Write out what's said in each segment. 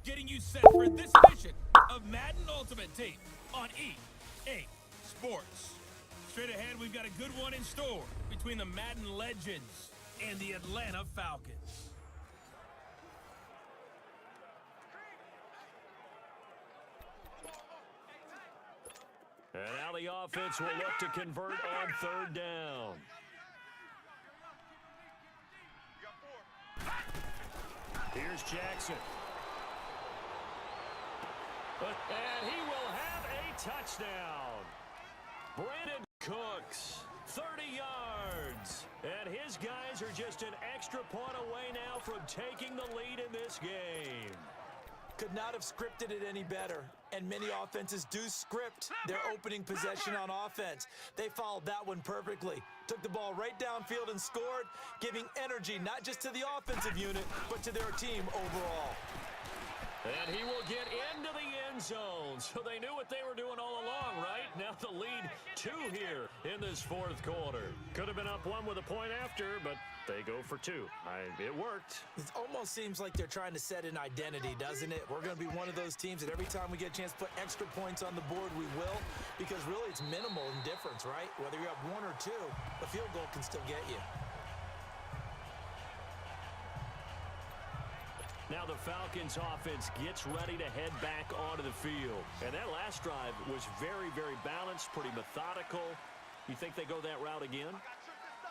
getting you set for this edition of Madden Ultimate Team on EA Sports. Straight ahead, we've got a good one in store between the Madden Legends and the Atlanta Falcons. And now the offense will look to convert on third down. Here's Jackson. And he will have a touchdown. Brandon Cooks, 30 yards. And his guys are just an extra point away now from taking the lead in this game. Could not have scripted it any better. And many offenses do script their opening possession on offense. They followed that one perfectly. Took the ball right downfield and scored, giving energy not just to the offensive unit, but to their team overall. And he will get into the end zone. So they knew what they were doing all along, right? Now the lead 2 here in this fourth quarter. Could have been up 1 with a point after, but they go for 2. It worked. It almost seems like they're trying to set an identity, doesn't it? We're going to be one of those teams that every time we get a chance to put extra points on the board, we will. Because really it's minimal in difference, right? Whether you're up 1 or 2, a field goal can still get you. Now the Falcons offense gets ready to head back onto the field. And that last drive was very, very balanced, pretty methodical. You think they go that route again?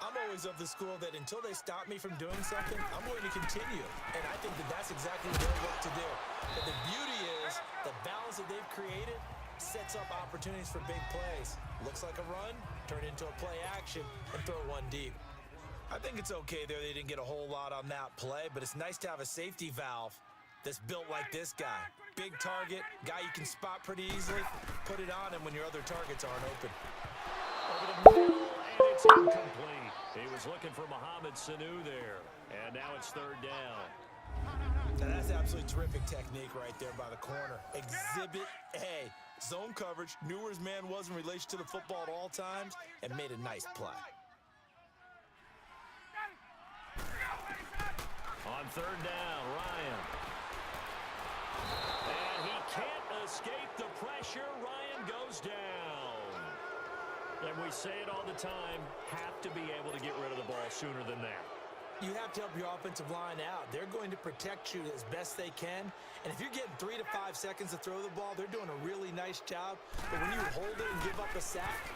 I'm always of the school that until they stop me from doing something, I'm going to continue. And I think that that's exactly what they look to do. But the beauty is the balance that they've created sets up opportunities for big plays. Looks like a run, turn into a play action, and throw one deep. I think it's okay there. They didn't get a whole lot on that play, but it's nice to have a safety valve that's built like this guy. Big target, guy you can spot pretty easily. Put it on him when your other targets aren't open. Over the middle, and it's incomplete. He was looking for Mohamed Sanu there, and now it's third down. Now that's absolutely terrific technique right there by the corner. Exhibit A. Zone coverage, knew where his man was in relation to the football at all times, and made a nice play. On third down, Ryan. And he can't escape the pressure. Ryan goes down. And we say it all the time, have to be able to get rid of the ball sooner than that. You have to help your offensive line out. They're going to protect you as best they can. And if you're getting 3 to 5 seconds to throw the ball, they're doing a really nice job. But when you hold it and give up a sack,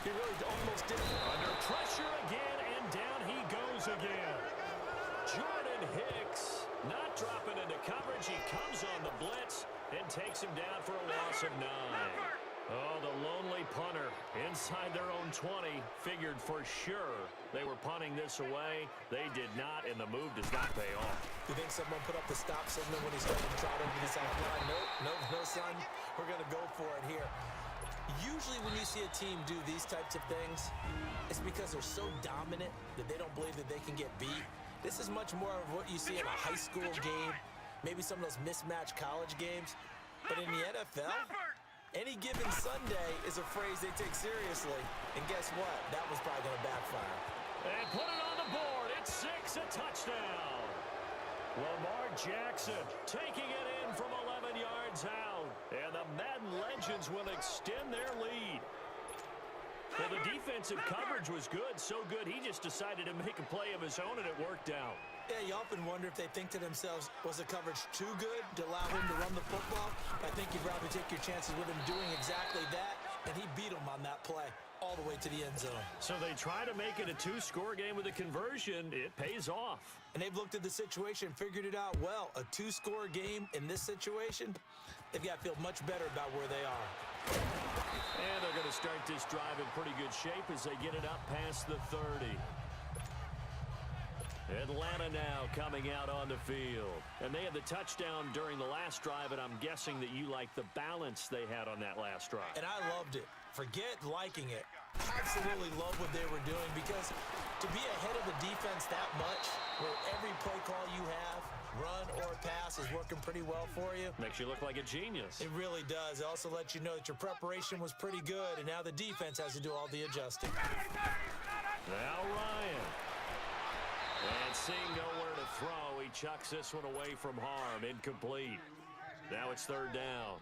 you really almost did it. Under pressure again, and down he goes again. Jordan Hicks not dropping into coverage. He comes on the blitz and takes him down for a loss of 9. Oh, the lonely punter inside their own 20 figured for sure they were punting this away. They did not, and the move does not pay off. You think someone put up the stop signal when he started to trot over the sideline? Nope, no, son. We're going to go for it here. Usually when you see a team do these types of things, it's because they're so dominant that they don't believe that they can get beat. This is much more of what you see in a high school game, maybe some of those mismatched college games. But in the NFL, any given Sunday is a phrase they take seriously. And guess what? That was probably going to backfire. And put it on the board. It's 6, a touchdown. Lamar Jackson taking it in from 11 yards out. And the Madden Legends will extend their lead. Well, the defensive coverage was good, so good he just decided to make a play of his own, and it worked out. Yeah, you often wonder if they think to themselves, was the coverage too good to allow him to run the football? I think you'd rather take your chances with him doing exactly that, and he beat him on that play all the way to the end zone. So they try to make it a 2-score game with a conversion. It pays off. And they've looked at the situation, figured it out well. A 2-score game in this situation, they've got to feel much better about where they are. And they're going to start this drive in pretty good shape as they get it up past the 30. Atlanta now coming out on the field. And they had the touchdown during the last drive, and I'm guessing that you like the balance they had on that last drive. And I loved it. Forget liking it. Absolutely love what they were doing, because to be ahead of the defense that much, where every play call you have, run or pass, is working pretty well for you. Makes you look like a genius. It really does. It also lets you know that your preparation was pretty good, and now the defense has to do all the adjusting. Now Ryan. And seeing nowhere to throw, he chucks this one away from harm. Incomplete. Now it's third down.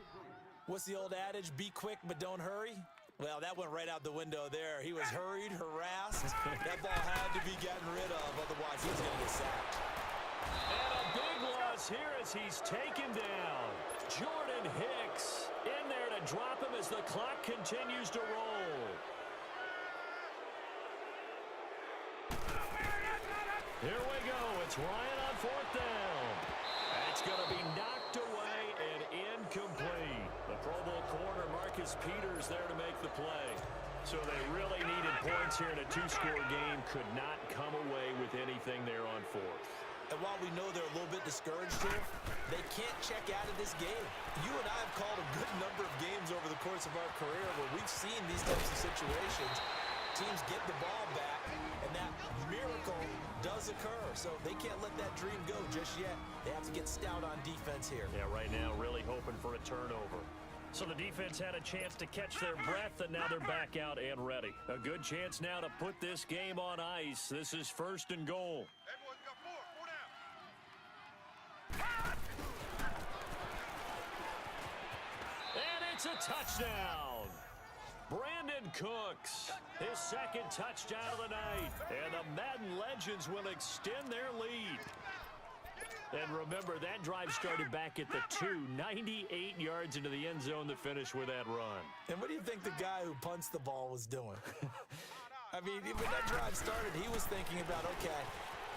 What's the old adage? Be quick, but don't hurry. Well, that went right out the window there. He was hurried, harassed. That ball had to be gotten rid of, otherwise he was going to get sacked. And a big loss here as he's taken down. Jordan Hicks in there to drop him as the clock continues to roll. Here we go. It's Ryan on fourth down. That's going to be knocked away and incomplete. The Pro Bowl corner, Marcus Peters, there to make the play. So they really needed points here in a two-score game. Could not come away with anything there on fourth. And while we know they're a little bit discouraged here, they can't check out of this game. You and I have called a good number of games over the course of our career where we've seen these types of situations. Teams get the ball back, and that miracle does occur. So they can't let that dream go just yet. They have to get stout on defense here. Yeah, right now really hoping for a turnover. So the defense had a chance to catch their breath, and now they're back out and ready. A good chance now to put this game on ice. This is first and goal. Everyone's got four down. And it's a touchdown. Brandon Cooks, his second touchdown of the night. And the Madden Legends will extend their lead. And remember, that drive started back at the 98 yards into the end zone to finish with that run. And what do you think the guy who punts the ball was doing? I mean, when that drive started, he was thinking about, okay,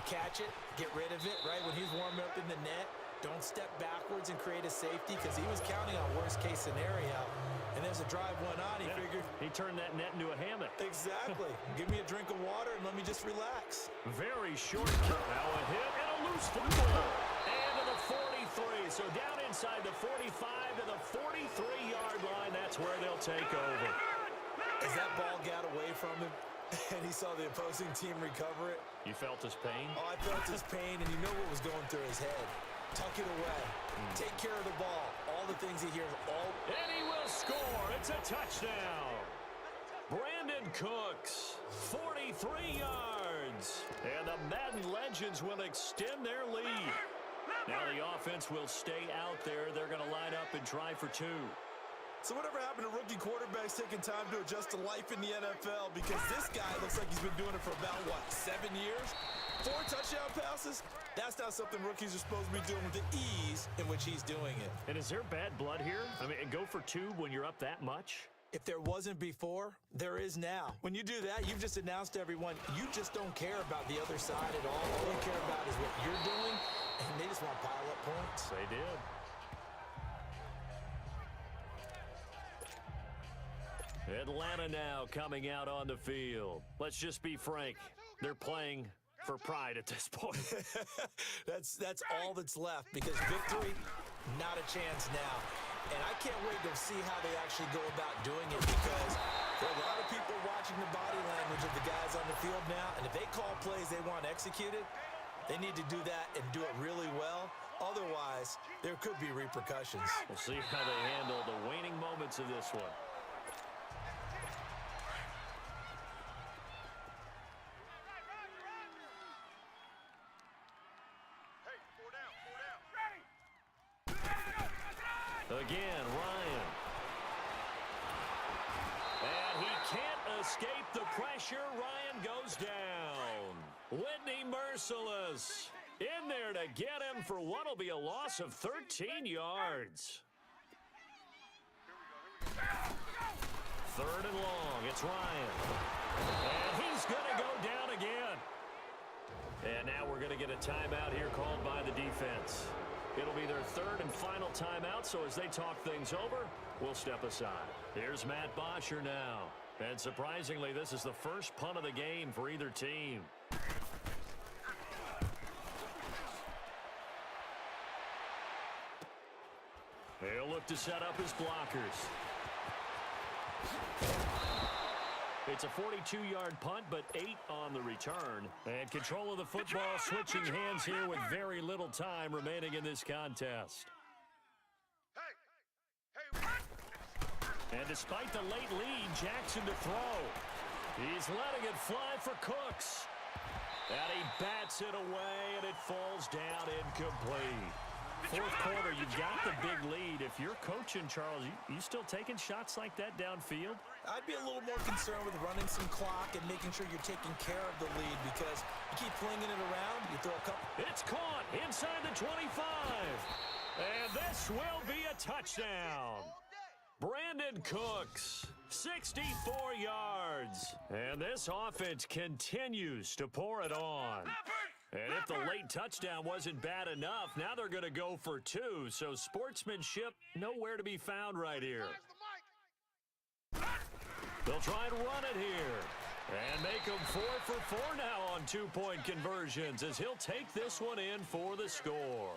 catch it, get rid of it, right? When he's warming up in the net, don't step backwards and create a safety because he was counting on worst-case scenario. And as the drive went on, he figured... He turned that net into a hammock. Exactly. Give me a drink of water and let me just relax. Very short. Now a hit and a loose football. And to the 43. So down inside the 45 to the 43-yard line. That's where they'll take over. As that ball got away from him and he saw the opposing team recover it. You felt his pain? Oh, I felt his pain, and you know what was going through his head. Tuck it away. Take care of the ball. All the things he hears. And he will score. It's a touchdown. Brandon Cooks, 43 yards. And the Madden Legends will extend their lead. Now the offense will stay out there. They're going to line up and try for two. So whatever happened to rookie quarterbacks taking time to adjust to life in the NFL? Because this guy looks like he's been doing it for about, 7 years? 4 touchdown passes? That's not something rookies are supposed to be doing with the ease in which he's doing it. And is there bad blood here? I mean, go for two when you're up that much? If there wasn't before, there is now. When you do that, you've just announced to everyone, you just don't care about the other side at all. All you care about is what you're doing, and they just want to pile up points. They did. Atlanta now coming out on the field. Let's just be frank. They're playing for pride at this point. That's all that's left because victory, not a chance now. And I can't wait to see how they actually go about doing it because there are a lot of people watching the body language of the guys on the field now. And if they call plays they want executed, they need to do that and do it really well. Otherwise, there could be repercussions. We'll see how they handle the waning moments of this one. Again, Ryan. And he can't escape the pressure. Ryan goes down. Whitney Merciless in there to get him for what will be a loss of 13 yards. Third and long. It's Ryan. And he's going to go down again. And now we're going to get a timeout here called by the defense. It'll be their third and final timeout, so as they talk things over, we'll step aside. Here's Matt Bosher now. And surprisingly, this is the first punt of the game for either team. He'll look to set up his blockers. It's a 42-yard punt, but 8 on the return. And control of the football switching hands here with very little time remaining in this contest. And despite the late lead, Jackson to throw. He's letting it fly for Cooks. And he bats it away, and it falls down incomplete. Fourth quarter, you've got the big lead. if you're coaching, Charles, you still taking shots like that downfield? I'd be a little more concerned with running some clock and making sure you're taking care of the lead, because you keep flinging it around, you throw a couple. It's caught inside the 25. And this will be a touchdown. Brandon Cooks, 64 yards. And this offense continues to pour it on. And if the late touchdown wasn't bad enough, now they're going to go for two. So sportsmanship nowhere to be found right here. They'll try and run it here. And make them 4 for 4 now on two-point conversions, as he'll take this one in for the score.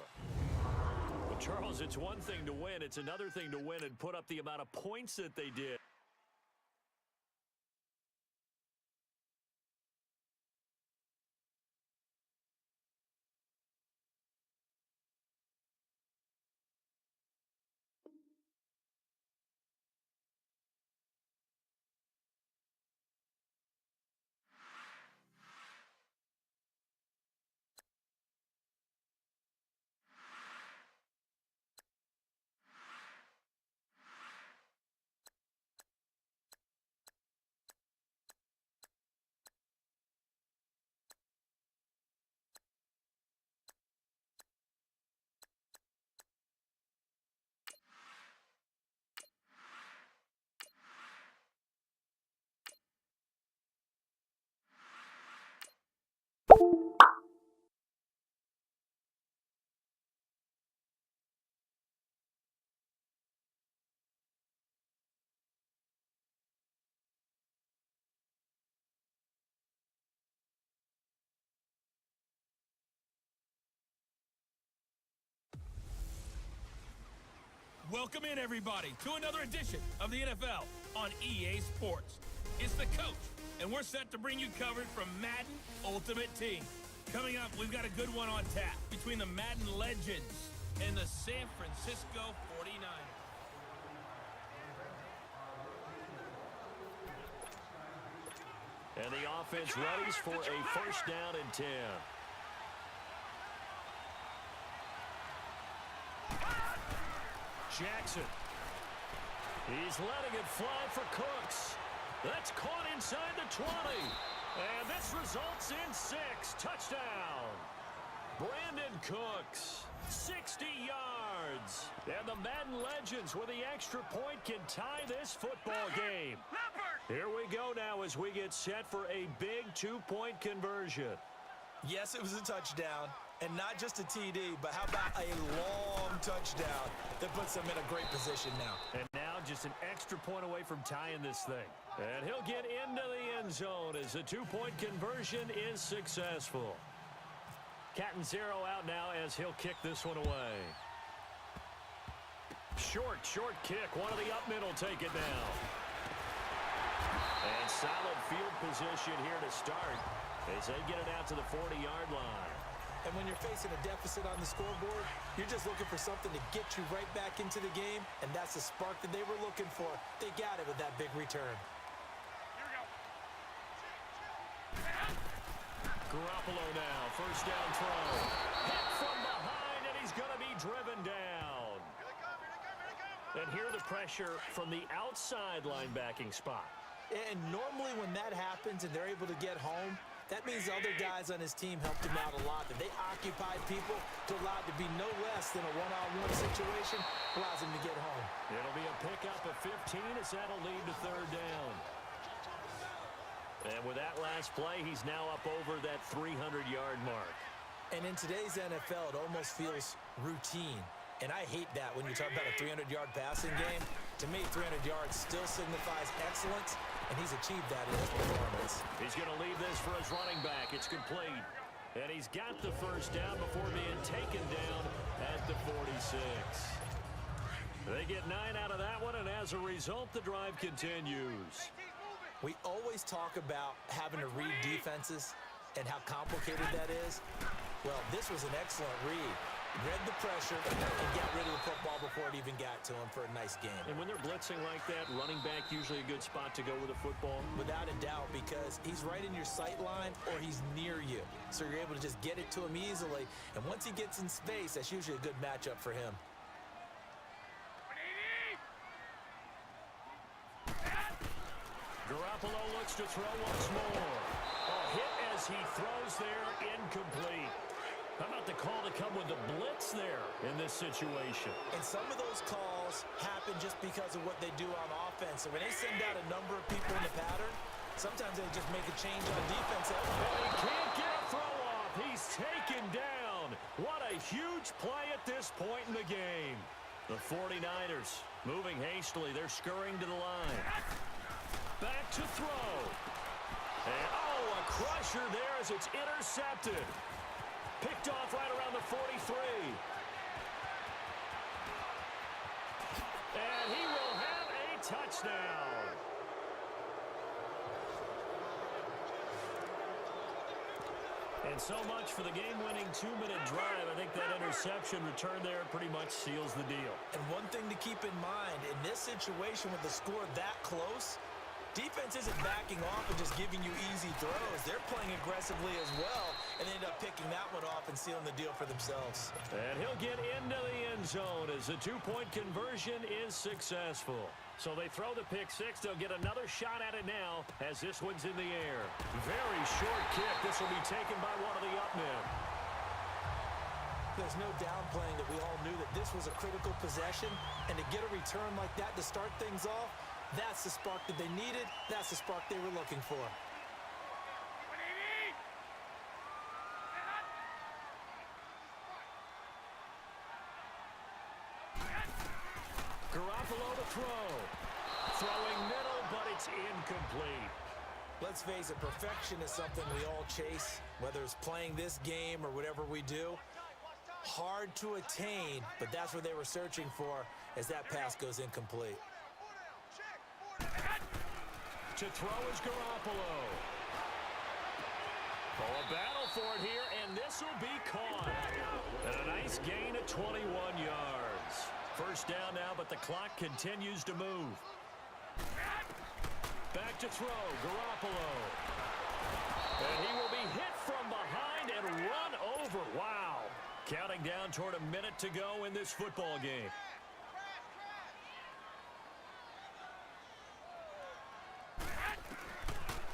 Well, Charles, it's one thing to win. It's another thing to win and put up the amount of points that they did. Welcome in, everybody, to another edition of the NFL on EA Sports. It's the coach, and we're set to bring you coverage from Madden Ultimate Team. Coming up, we've got a good one on tap between the Madden legends and the San Francisco 49ers. And the offense readies for a first down and 10. Jackson. He's letting it fly for Cooks. That's caught inside the 20. And this results in 6. Touchdown. Brandon Cooks, 60 yards. And the Madden legends with the extra point can tie this football game. Here we go now as we get set for a big two-point conversion. Yes, it was a touchdown, and not just a TD, but how about a long touchdown that puts them in a great position now. And now just an extra point away from tying this thing. And he'll get into the end zone as the two-point conversion is successful. Cat and zero out now as he'll kick this one away. Short kick. One of the up middle take it now. And solid field position here to start as they get it out to the 40-yard line. And when you're facing a deficit on the scoreboard, you're just looking for something to get you right back into the game, and that's the spark that they were looking for. They got it with that big return. Garoppolo now, first down throw. Hit from behind, and he's going to be driven down. And here the pressure from the outside linebacking spot. And normally when that happens and they're able to get home, that means other guys on his team helped him out a lot. That they occupied people to allow it to be no less than a one-on-one situation, allows him to get home. It'll be a pickup of 15 as that'll lead to third down. And with that last play, he's now up over that 300-yard mark. And in today's NFL, it almost feels routine. And I hate that when you talk about a 300-yard passing game. To me, 300 yards still signifies excellence, and he's achieved that in his performance. He's going to leave this for his running back. It's complete. And he's got the first down before being taken down at the 46. They get 9 out of that one, and as a result, the drive continues. We always talk about having to read defenses and how complicated that is. Well, this was an excellent read. Read the pressure and got rid of the football before it even got to him for a nice game. And when they're blitzing like that, running back usually a good spot to go with a football? Without a doubt, because he's right in your sight line or he's near you. So you're able to just get it to him easily. And once he gets in space, that's usually a good matchup for him. Garoppolo looks to throw once more. A hit as he throws there, incomplete. How about the call to come with the blitz there in this situation? And some of those calls happen just because of what they do on offense. So when they send out a number of people in the pattern, sometimes they just make a change on defense. And he can't get a throw off. He's taken down. What a huge play at this point in the game. The 49ers moving hastily. They're scurrying to the line. Back to throw. And, oh, a crusher there as it's intercepted. Picked off right around the 43. And he will have a touchdown. And so much for the game-winning 2-minute drive. I think that interception return there pretty much seals the deal. And one thing to keep in mind, in this situation with the score that close, defense isn't backing off and just giving you easy throws. They're playing aggressively as well and end up picking that one off and sealing the deal for themselves. And he'll get into the end zone as the two-point conversion is successful. So they throw the pick six. They'll get another shot at it now as this one's in the air. Very short kick. This will be taken by one of the up men. There's no downplaying that we all knew that this was a critical possession, and to get a return like that to start things off, that's the spark that they needed. That's the spark they were looking for. Garoppolo to throw. Throwing middle, but it's incomplete. Let's face it, perfection is something we all chase, whether it's playing this game or whatever we do. Hard to attain, but that's what they were searching for as that pass goes incomplete. To throw is Garoppolo. Oh, a battle for it here, and this will be caught. And a nice gain of 21 yards. First down now, but the clock continues to move. Back to throw, Garoppolo. And he will be hit from behind and run over. Wow. Counting down toward a minute to go in this football game.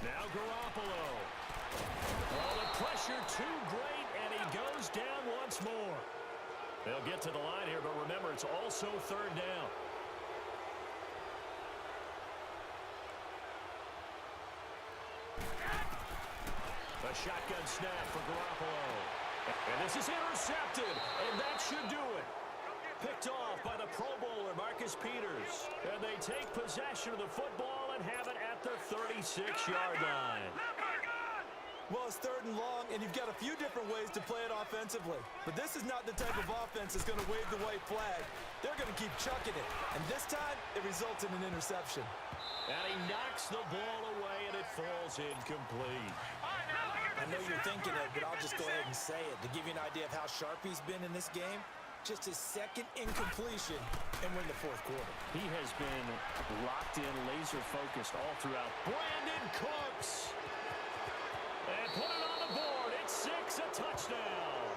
Now Garoppolo. Oh, the pressure too great, and he goes down once more. They'll get to the line here, but remember, it's also third down. A shotgun snap for Garoppolo. And this is intercepted, and that should do it. Picked off by the Pro Bowler, Marcus Peters. And they take possession of the football and have it at the 36-yard line. Well, it's third and long, and you've got a few different ways to play it offensively. But this is not the type of offense that's going to wave the white flag. They're going to keep chucking it. And this time, it results in an interception. And he knocks the ball away, and it falls incomplete. I know you're thinking it, but I'll just go ahead and say it. To give you an idea of how sharp he's been in this game, just his second incompletion, and we're in the fourth quarter. He has been locked in, laser-focused all throughout. Brandon Cooks. And put it on the board. It's 6, a touchdown.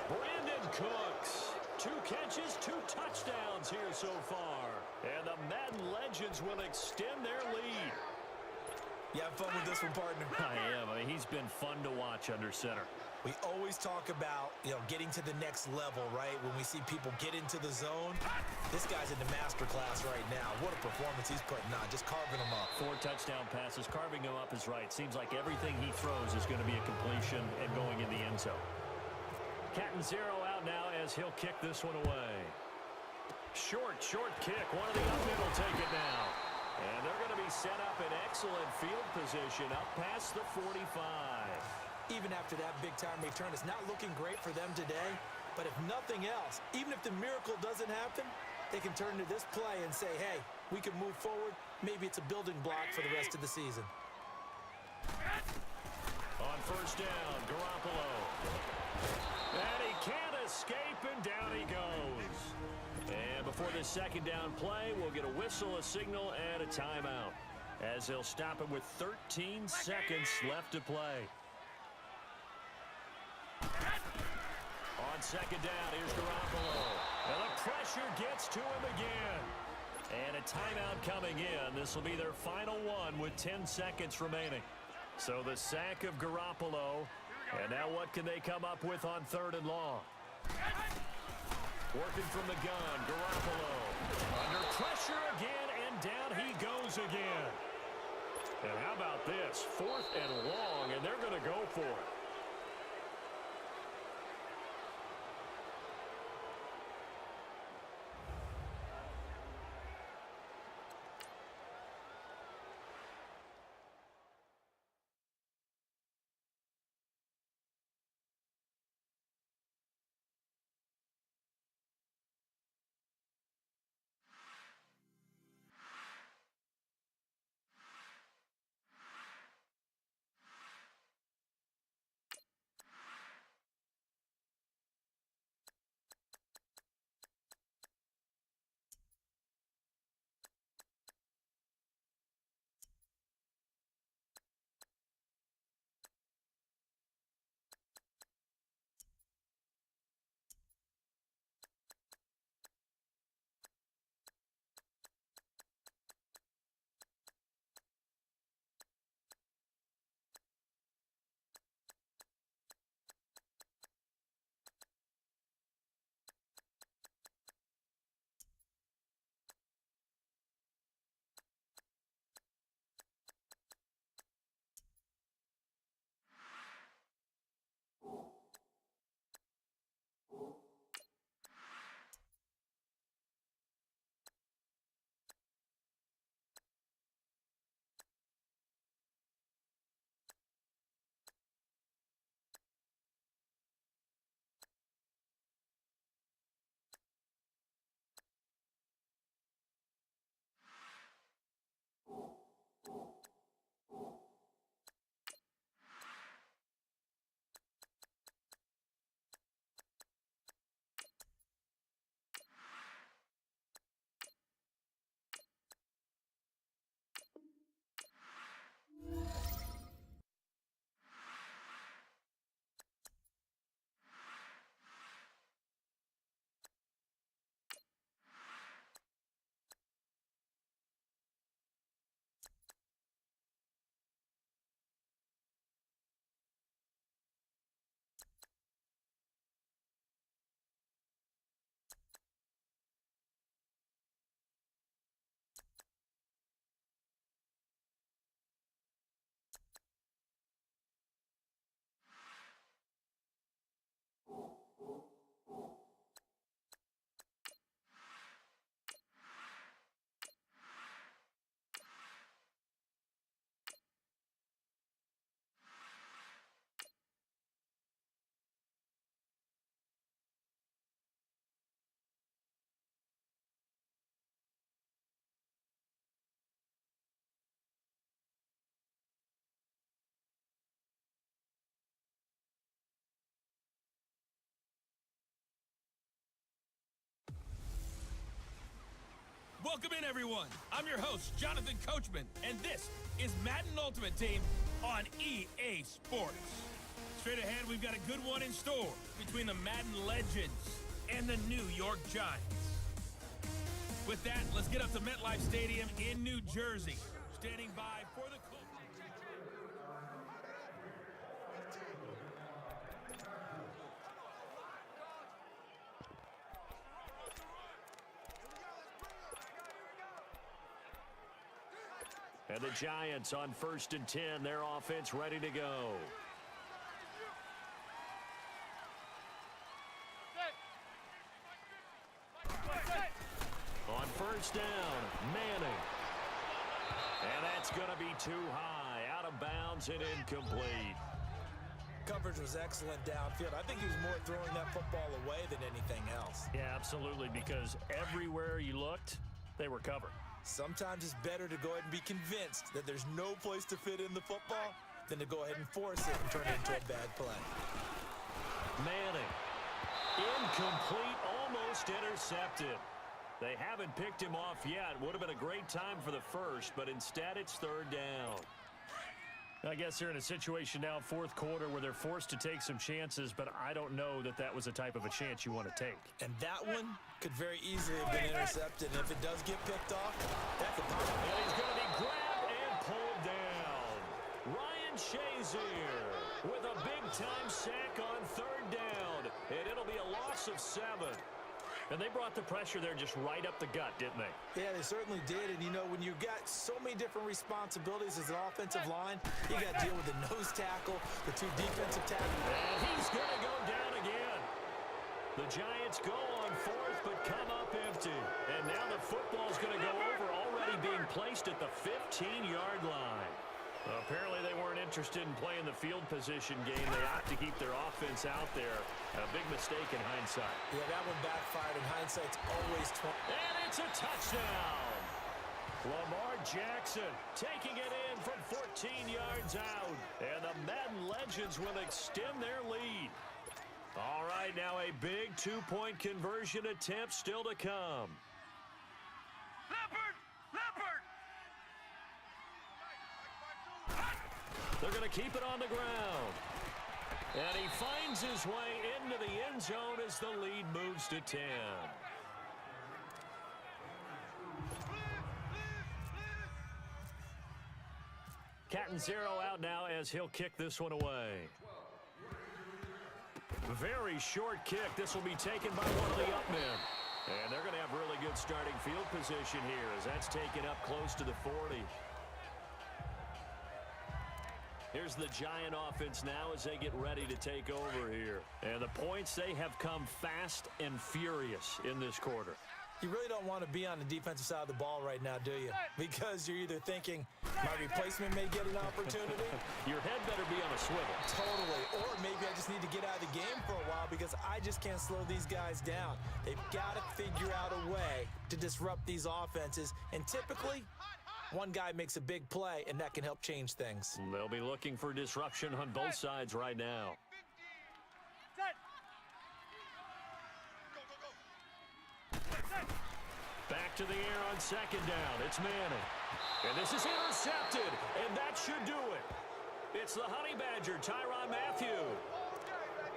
Brandon Cooks. 2 catches, 2 touchdowns here so far. And the Madden Legends will extend their lead. You have fun with this one, partner? I am. I mean, he's been fun to watch under center. We always talk about, getting to the next level, right? When we see people get into the zone. This guy's in the masterclass right now. What a performance he's putting on, just carving them up. 4 touchdown passes. Carving him up is right. Seems like everything he throws is going to be a completion and going in the end zone. Cat and zero out now as he'll kick this one away. Short kick. One of the up men will take it now. And they're going to be set up in excellent field position up past the 45. Even after that big-time return, it's not looking great for them today. But if nothing else, even if the miracle doesn't happen, they can turn to this play and say, hey, we can move forward. Maybe it's a building block for the rest of the season. On first down, Garoppolo. And he can't escape, and down he goes. And before this second down play, we'll get a whistle, a signal, and a timeout, as they'll stop him with 13 seconds left to play. On second down, here's Garoppolo. And the pressure gets to him again. And a timeout coming in. This will be their final one with 10 seconds remaining. So the sack of Garoppolo. And now what can they come up with on 3rd and long? Working from the gun, Garoppolo. Under pressure again, and down he goes again. And how about this? 4th and long, and they're going to go for it. Welcome in, everyone. I'm your host, Jonathan Coachman, and this is Madden Ultimate Team on EA Sports. Straight ahead, we've got a good one in store between the Madden Legends and the New York Giants. With that, let's get up to MetLife Stadium in New Jersey. Standing by for the call. And the Giants on 1st and 10, their offense ready to go. On 1st down, Manning. And that's going to be too high, out of bounds and incomplete. Coverage was excellent downfield. I think he was more throwing that football away than anything else. Yeah, absolutely, because everywhere you looked, they were covered. Sometimes it's better to go ahead and be convinced that there's no place to fit in the football than to go ahead and force it and turn it into a bad play. Manning. Incomplete, almost intercepted. They haven't picked him off yet. Would have been a great time for the first, but instead it's 3rd down. I guess they're in a situation now, fourth quarter, where they're forced to take some chances, but I don't know that that was the type of a chance you want to take. And that one could very easily have been intercepted. And if it does get picked off, that could possibly... And he's going to be grabbed and pulled down. Ryan Shazier with a big-time sack on third down. And it'll be a loss of 7. And they brought the pressure there just right up the gut, didn't they? Yeah, they certainly did. And, you know, when you've got so many different responsibilities as an offensive line, you got to deal with the nose tackle, the 2 defensive tackles. And he's going to go down again. The Giants go on fourth, but come up empty. And now the football's going to go over, already being placed at the 15-yard line. Apparently they weren't interested in playing the field position game. They opt to keep their offense out there. A big mistake in hindsight. Yeah, that one backfired. In hindsight's always 20. And it's a touchdown. Lamar Jackson taking it in from 14 yards out. And the Madden Legends will extend their lead. All right, now a big 2-point conversion attempt still to come. They're going to keep it on the ground. And he finds his way into the end zone as the lead moves to 10. Cat and zero out now as he'll kick this one away. Very short kick. This will be taken by one of the up men. And they're going to have really good starting field position here as that's taken up close to the 40. Here's the Giant offense now as they get ready to take over here. And the points, they have come fast and furious in this quarter. You really don't want to be on the defensive side of the ball right now, do you? Because you're either thinking, my replacement may get an opportunity. Your head better be on a swivel. Totally. Or maybe I just need to get out of the game for a while because I just can't slow these guys down. They've got to figure out a way to disrupt these offenses. And typically, one guy makes a big play, and that can help change things. They'll be looking for disruption on both sides right now. Back to the air on second down. It's Manning. And this is intercepted, and that should do it. It's the Honey Badger, Tyrann Mathieu.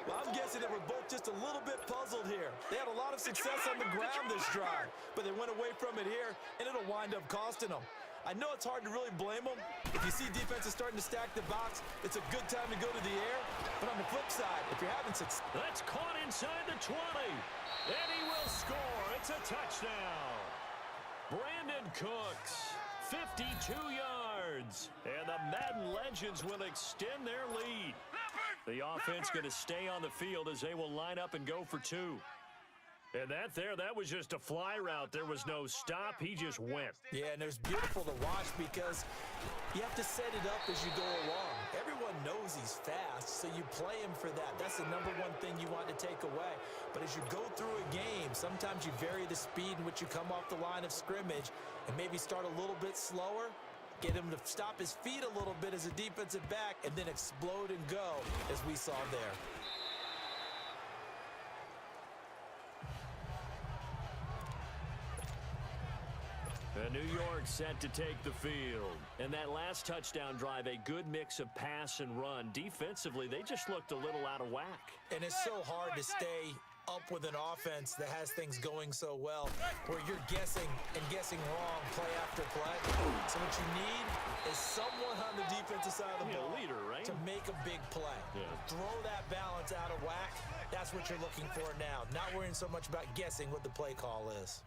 Well, I'm guessing they were both just a little bit puzzled here. They had a lot of success on the ground this drive, but they went away from it here, and it'll wind up costing them. I know it's hard to really blame them. If you see defenses starting to stack the box, it's a good time to go to the air. But on the flip side, if you're having success... That's caught inside the 20. And he will score. It's a touchdown. Brandon Cooks, 52 yards. And the Madden Legends will extend their lead. The offense going to stay on the field as they will line up and go for 2. And that was just a fly route. There was no stop. He just went. Yeah, and it was beautiful to watch because you have to set it up as you go along. Everyone knows he's fast, so you play him for that. That's the number one thing you want to take away. But as you go through a game, sometimes you vary the speed in which you come off the line of scrimmage and maybe start a little bit slower, get him to stop his feet a little bit as a defensive back, and then explode and go as we saw there. New York set to take the field. And that last touchdown drive, a good mix of pass and run. Defensively, they just looked a little out of whack. And it's so hard to stay up with an offense that has things going so well, where you're guessing and guessing wrong play after play. So what you need is someone on the defensive side of the ball leader, right? to make a big play. Yeah. Throw that balance out of whack. That's what you're looking for now. Not worrying so much about guessing what the play call is.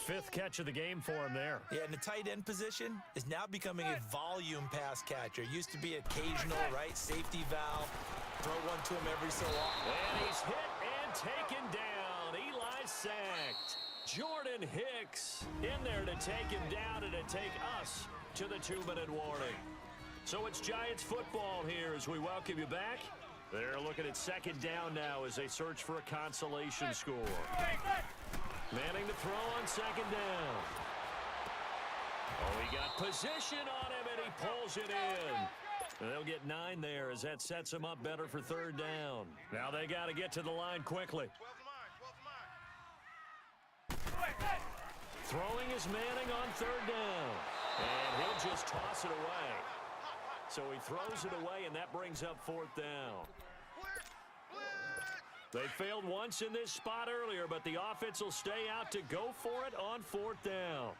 5th catch of the game for him there. Yeah, and the tight end position is now becoming a volume pass catcher. Used to be occasional, right? Safety valve. Throw one to him every so often. And he's hit and taken down. Eli sacked. Jordan Hicks in there to take him down and to take us to the 2-minute warning. So it's Giants football here as we welcome you back. They're looking at second down now as they search for a consolation score. Manning to throw on second down. Oh, he got position on him, and he pulls it in. And they'll get 9 there as that sets them up better for third down. Now they got to get to the line quickly. Throwing is Manning on third down. And he'll just toss it away. So he throws it away, and that brings up fourth down. They failed once in this spot earlier, but the offense will stay out to go for it on fourth down.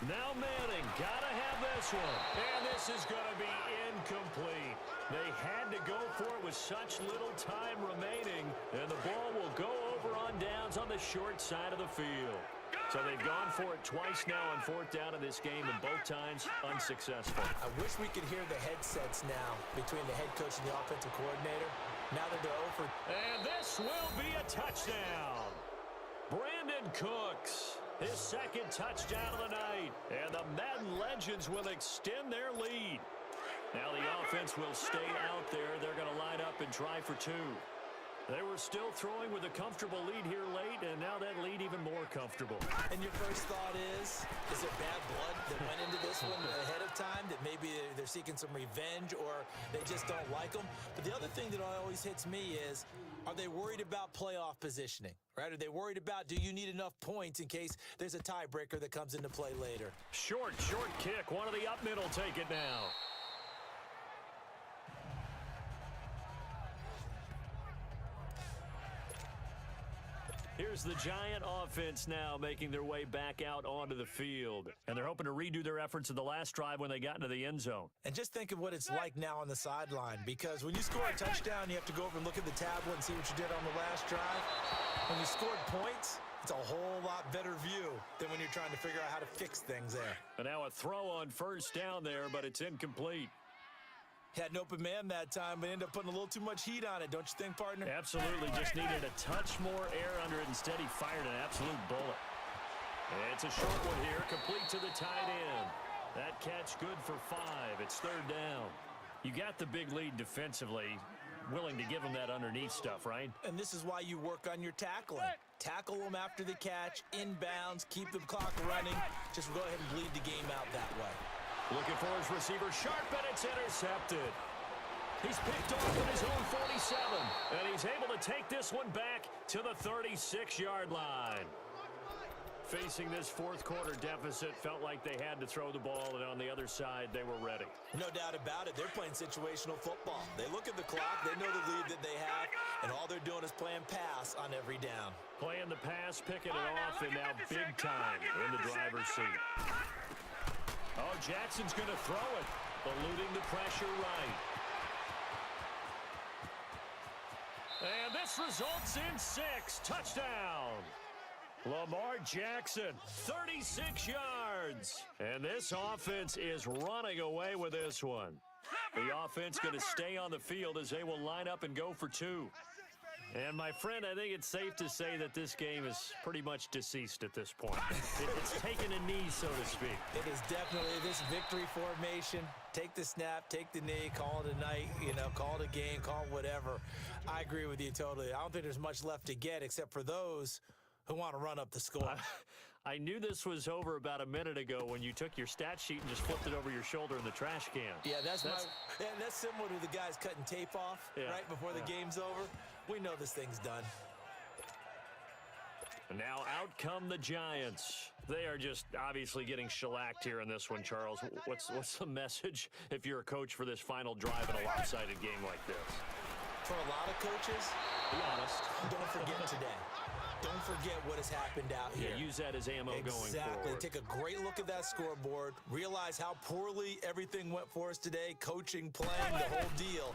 Now Manning, gotta have this one. And this is going to be incomplete. They had to go for it with such little time remaining, and the ball will go over on downs on the short side of the field. So they've gone for it twice now on fourth down in this game, and both times unsuccessful. I wish we could hear the headsets now between the head coach and the offensive coordinator. Now that they're over. And this will be a touchdown. Brandon Cooks, his second touchdown of the night. And the Madden Legends will extend their lead. Now the offense will stay out there. They're going to line up and try for two. They were still throwing with a comfortable lead here late, and now that lead even more comfortable. And your first thought is there bad blood that went into this one ahead of time, that maybe they're seeking some revenge or they just don't like them? But the other thing that always hits me is, are they worried about playoff positioning, right? Are they worried about, do you need enough points in case there's a tiebreaker that comes into play later? Short kick. One of the up middle take it now. Here's the Giant offense now making their way back out onto the field. And they're hoping to redo their efforts in the last drive when they got into the end zone. And just think of what it's like now on the sideline, because when you score a touchdown, you have to go over and look at the tablet and see what you did on the last drive. When you scored points, it's a whole lot better view than when you're trying to figure out how to fix things there. And now a throw on first down there, but it's incomplete. Had an open man that time, but ended up putting a little too much heat on it, don't you think, partner? Absolutely. Just needed a touch more air under it. Instead, he fired an absolute bullet. It's a short one here, complete to the tight end. That catch good for 5. It's third down. You got the big lead defensively. Willing to give them that underneath stuff, right? And this is why you work on your tackling. Tackle them after the catch, inbounds, keep the clock running. Just go ahead and bleed the game out that way. Looking for his receiver, sharp, and it's intercepted. He's picked off at his own 47, and he's able to take this one back to the 36-yard line. Facing this fourth quarter deficit, felt like they had to throw the ball, and on the other side, they were ready. No doubt about it. They're playing situational football. They look at the clock, they know the lead that they have, and all they're doing is playing pass on every down. Playing the pass, picking it off, and now big time in the driver's seat. Oh, Jackson's going to throw it, eluding the pressure right. And this results in 6. Touchdown. Lamar Jackson, 36 yards. And this offense is running away with this one. The offense going to stay on the field as they will line up and go for 2. And, my friend, I think it's safe to say that this game is pretty much deceased at this point. It's taken a knee, so to speak. It is definitely this victory formation. Take the snap, take the knee, call it a night, call it a game, call it whatever. I agree with you totally. I don't think there's much left to get except for those who want to run up the score. I knew this was over about a minute ago when you took your stat sheet and just flipped it over your shoulder in the trash can. Yeah, that's similar to the guys cutting tape off right before the game's over. We know this thing's done. And now out come the Giants. They are just obviously getting shellacked here in this one, Charles. What's the message if you're a coach for this final drive in a lopsided game like this? For a lot of coaches, be honest. Don't forget today. Don't forget what has happened out here. Yeah, use that as ammo going forward. Exactly. Take a great look at that scoreboard. Realize how poorly everything went for us today. Coaching, playing, the whole deal.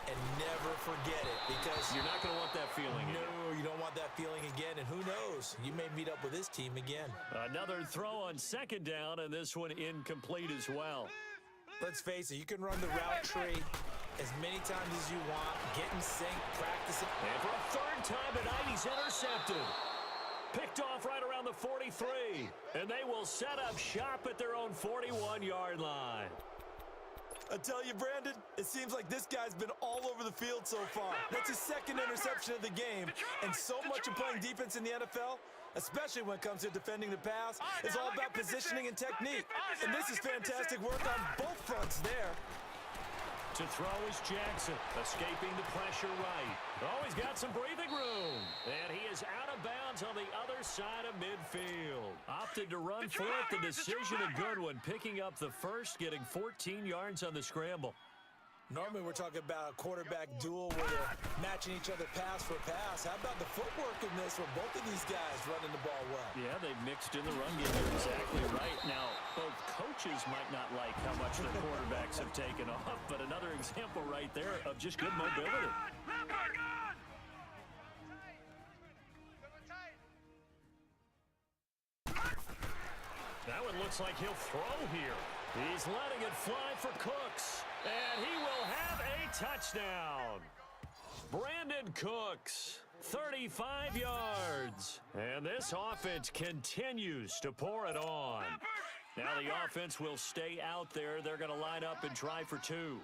And never forget it, because you're not going to want that feeling again. No, you don't want that feeling again. And who knows? You may meet up with this team again. Another throw on second down, and this one incomplete as well. Let's face it, you can run the route tree as many times as you want, get in sync, practice it. And for a third time tonight, he's intercepted. Picked off right around the 43. And they will set up shop at their own 41-yard line. I tell you, Brandon, it seems like this guy's been all over the field so far. That's his second interception of the game. And so much of playing defense in the NFL, especially when it comes to defending the pass, is all about positioning and technique. And this is fantastic work on both fronts there. To throw is Jackson, escaping the pressure right. Oh, he's got some breathing room. And he is out of bounds yards on the other side of midfield. Opted to run for it. The decision a good one. Picking up the first, getting 14 yards on the scramble. Normally we're talking about a quarterback duel where they're matching each other pass for pass. How about the footwork in this where both of these guys running the ball well? Yeah, they've mixed in the run game. You're exactly right. Now, both coaches might not like how much their quarterbacks have taken off, but another example right there of just good mobility. That one looks like he'll throw here. He's letting it fly for Cooks. And he will have a touchdown. Brandon Cooks, 35 yards. And this offense continues to pour it on. Now the offense will stay out there. They're going to line up and try for two.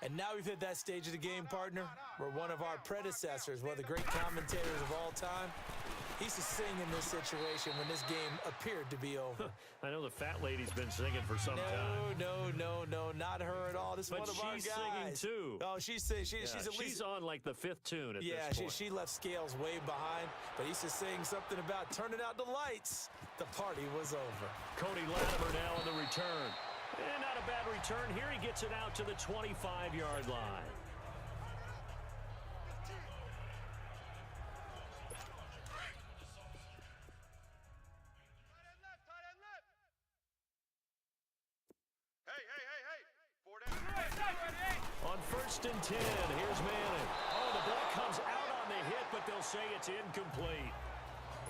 And now we've hit that stage of the game, partner, where one of our predecessors, one of the great commentators of all time, he used to sing in this situation when this game appeared to be over. I know the fat lady's been singing for some time. No, not her at all. This is one of our guys. But she's singing too. Oh, she's at least... She's on like the fifth tune at this point. She left Scales way behind, but he used to sing something about turning out the lights. The party was over. Cody Latimer now on the return. And not a bad return. Here he gets it out to the 25-yard line. On 1st and 10, here's Manning. Oh, the ball comes out on the hit, but they'll say it's incomplete.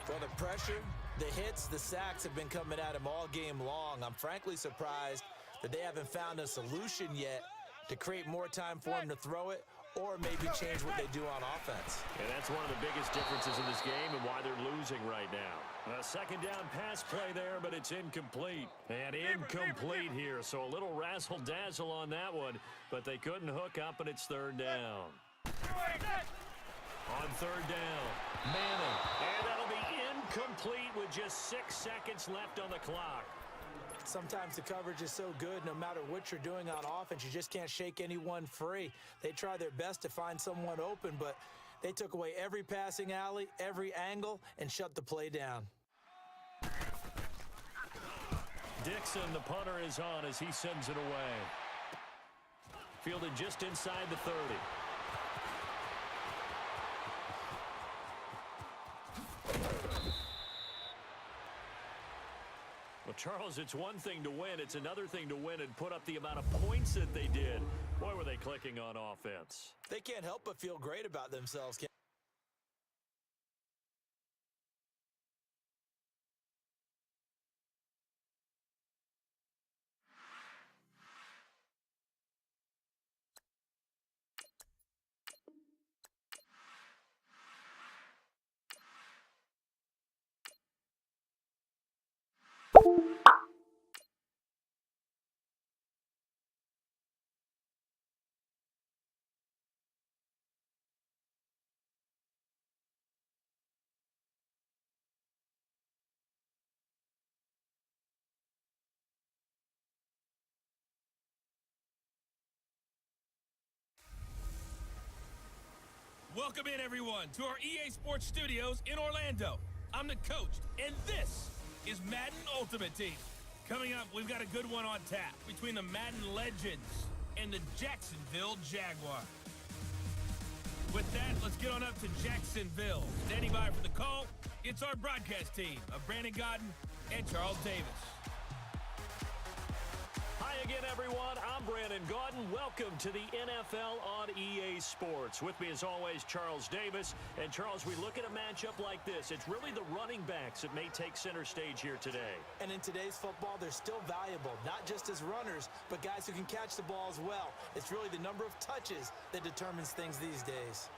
Well, the pressure, the hits, the sacks have been coming at him all game long. I'm frankly surprised that they haven't found a solution yet to create more time for him to throw it or maybe change what they do on offense. And that's one of the biggest differences in this game and why they're losing right now. A second down pass play there, but it's incomplete. And incomplete here, so a little razzle-dazzle on that one, but they couldn't hook up, and it's 3rd down. On 3rd down, Manning. And that'll be incomplete with just 6 seconds left on the clock. Sometimes the coverage is so good, no matter what you're doing on offense, you just can't shake anyone free. They try their best to find someone open, but they took away every passing alley, every angle, and shut the play down. Dixon, the punter, is on as he sends it away. Fielded just inside the 30. Well, Charles, it's one thing to win. It's another thing to win and put up the amount of points that they did. Boy, were they clicking on offense. They can't help but feel great about themselves. Welcome in, everyone, to our EA Sports Studios in Orlando. I'm the coach, and this is Madden Ultimate Team. Coming up, we've got a good one on tap between the Madden Legends and the Jacksonville Jaguars. With that, let's get on up to Jacksonville. Standing by for the call, it's our broadcast team of Brandon Godden and Charles Davis. Hi again, everyone. I'm Brandon Godden. Welcome to the NFL on EA Sports. With me, as always, Charles Davis. And, Charles, we look at a matchup like this. It's really the running backs that may take center stage here today. And in today's football, they're still valuable, not just as runners, but guys who can catch the ball as well. It's really the number of touches that determines things these days.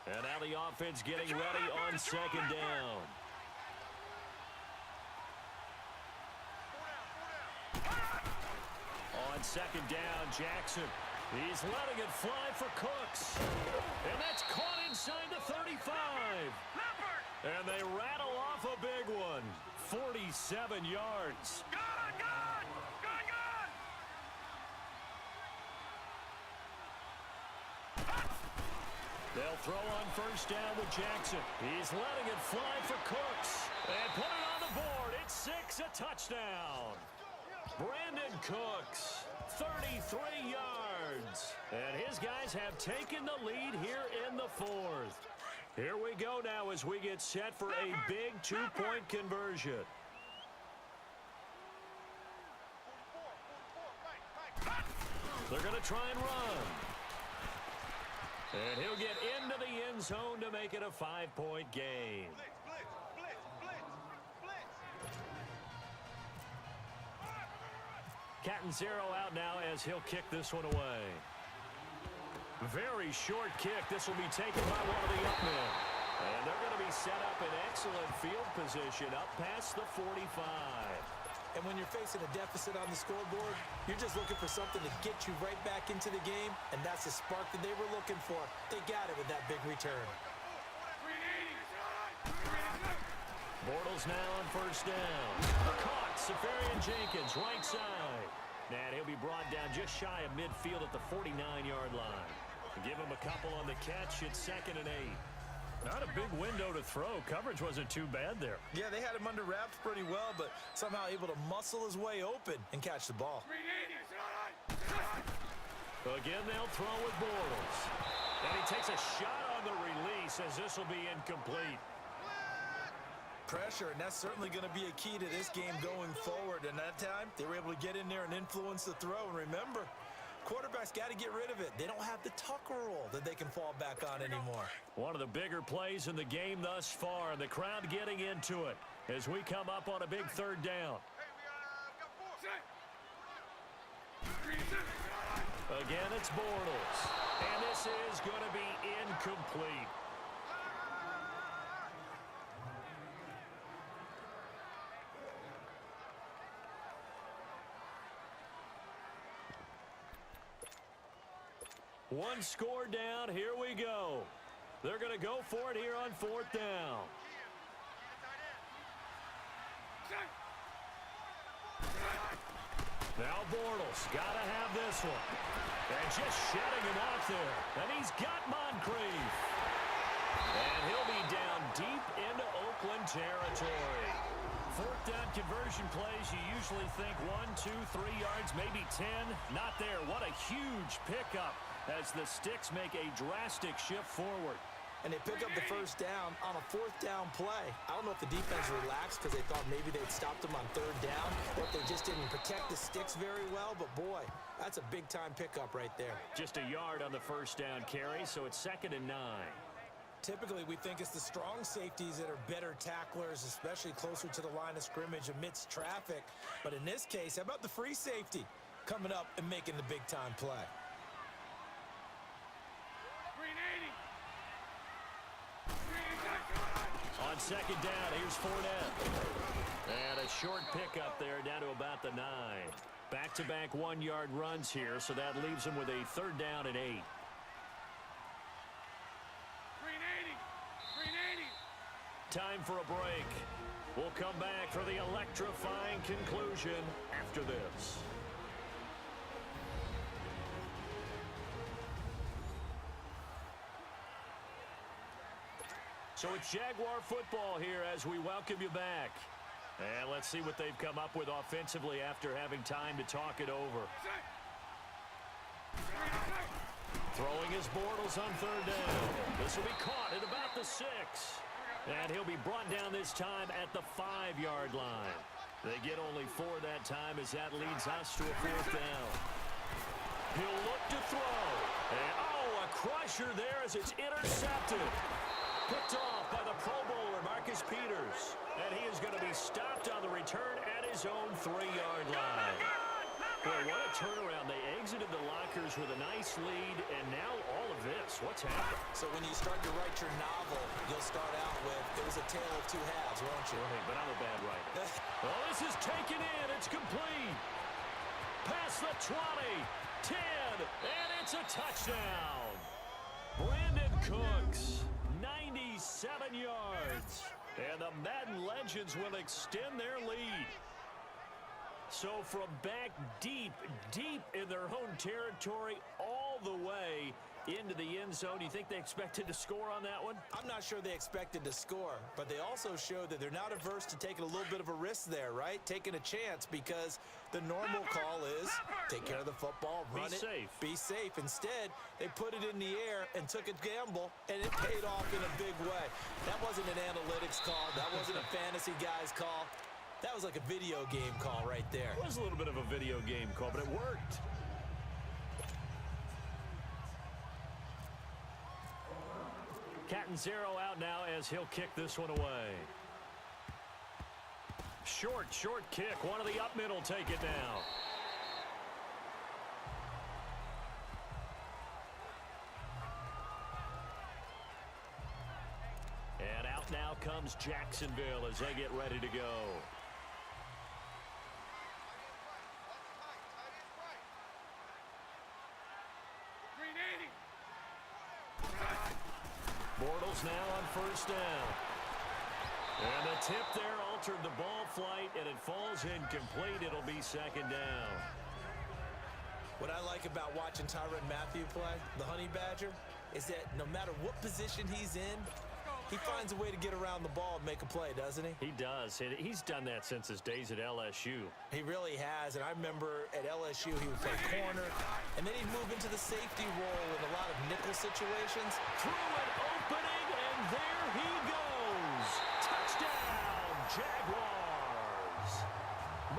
And now the offense getting ready on 2nd down. On 2nd down, Jackson. He's letting it fly for Cooks. And that's caught inside the 35. And they rattle off a big one. 47 yards. They'll throw on first down with Jackson. He's letting it fly for Cooks. And put it on the board. It's 6, a touchdown. Brandon Cooks, 33 yards. And his guys have taken the lead here in the fourth. Here we go now as we get set for a big two-point conversion. They're going to try and run. And he'll get into the end zone to make it a 5-point game. Cat and zero out now as he'll kick this one away. Very short kick. This will be taken by one of the up men. And they're going to be set up in excellent field position up past the 45. And when you're facing a deficit on the scoreboard, you're just looking for something to get you right back into the game, and that's the spark that they were looking for. They got it with that big return. Bortles now on first down. Caught. Safarian Jenkins, right side. And he'll be brought down just shy of midfield at the 49-yard line. Give him a couple on the catch. It's 2nd and 8. Not a big window to throw. Coverage wasn't too bad there. Yeah, they had him under wraps pretty well, but somehow able to muscle his way open and catch the ball. Again, they'll throw with Bortles. And he takes a shot on the release as this will be incomplete. Pressure, and that's certainly going to be a key to this game going forward. And that time, they were able to get in there and influence the throw. And remember, quarterbacks got to get rid of it. They don't have the Tucker roll that they can fall back on anymore. One of the bigger plays in the game thus far, and the crowd getting into it as we come up on a big 3rd down. Again, it's Bortles. And this is going to be incomplete. One score down. Here we go. They're going to go for it here on 4th down. Now Bortles got to have this one. And just shutting him off there. And he's got Moncrief. And he'll be down deep into Oakland territory. 4th down conversion plays, you usually think 1, 2, 3 yards, maybe 10. Not there. What a huge pickup as the Sticks make a drastic shift forward. And they pick up the first down on a 4th down play. I don't know if the defense relaxed because they thought maybe they'd stopped them on 3rd down, or if they just didn't protect the Sticks very well. But, boy, that's a big-time pickup right there. Just a yard on the first down carry, so it's 2nd and 9. Typically, we think it's the strong safeties that are better tacklers, especially closer to the line of scrimmage amidst traffic. But in this case, how about the free safety coming up and making the big-time play? On 2nd down, here's Fournette. And a short pickup there down to about the 9. Back-to-back 1-yard runs here, so that leaves him with a 3rd down and 8. Time for a break. We'll come back for the electrifying conclusion after this. So it's Jaguar football here as we welcome you back. And let's see what they've come up with offensively after having time to talk it over. Throwing his Bortles on 3rd down. This will be caught at about the 6. And he'll be brought down this time at the 5-yard line. They get only 4 that time as that leads us to a 4th down. He'll look to throw. And, a crusher there as it's intercepted. Picked off by the Pro Bowler, Marcus Peters. And he is going to be stopped on the return at his own 3-yard line. Boy, what a turnaround. They exited the lockers with a nice lead, and now all of this. What's happened? So when you start to write your novel, you'll start out with, it was a tale of 2 halves, won't you? Right, but I'm a bad writer. Well, this is taken in. It's complete. Past the 20, 10, and it's a touchdown. Brandon Cooks, 97 yards. And the Madden Legends will extend their lead. So from back deep in their own territory, all all the way into the end zone. You think they expected to score on that one? I'm not sure they expected to score, but they also showed that they're not averse to taking a little bit of a risk there, right? Taking a chance, because the normal call is take care of the football, run it, be safe. Instead, they put it in the air and took a gamble, and it paid off in a big way. That wasn't an analytics call. That wasn't a fantasy guy's call. That was like a video game call right there. It was a little bit of a video game call, but it worked. Catanzaro out now as he'll kick this one away. Short kick. One of the up middle take it now. And out now comes Jacksonville as they get ready to go. Bortles now on first down. And the tip there altered the ball flight, and it falls incomplete. It'll be second down. What I like about watching Tyrann Mathieu play, the Honey Badger, is that no matter what position he's in, he finds a way to get around the ball and make a play, doesn't he? He does. He's done that since his days at LSU. He really has, and I remember at LSU he would play corner, and then he'd move into the safety role in a lot of nickel situations. Through an opening, and there he goes. Touchdown, Jaguars.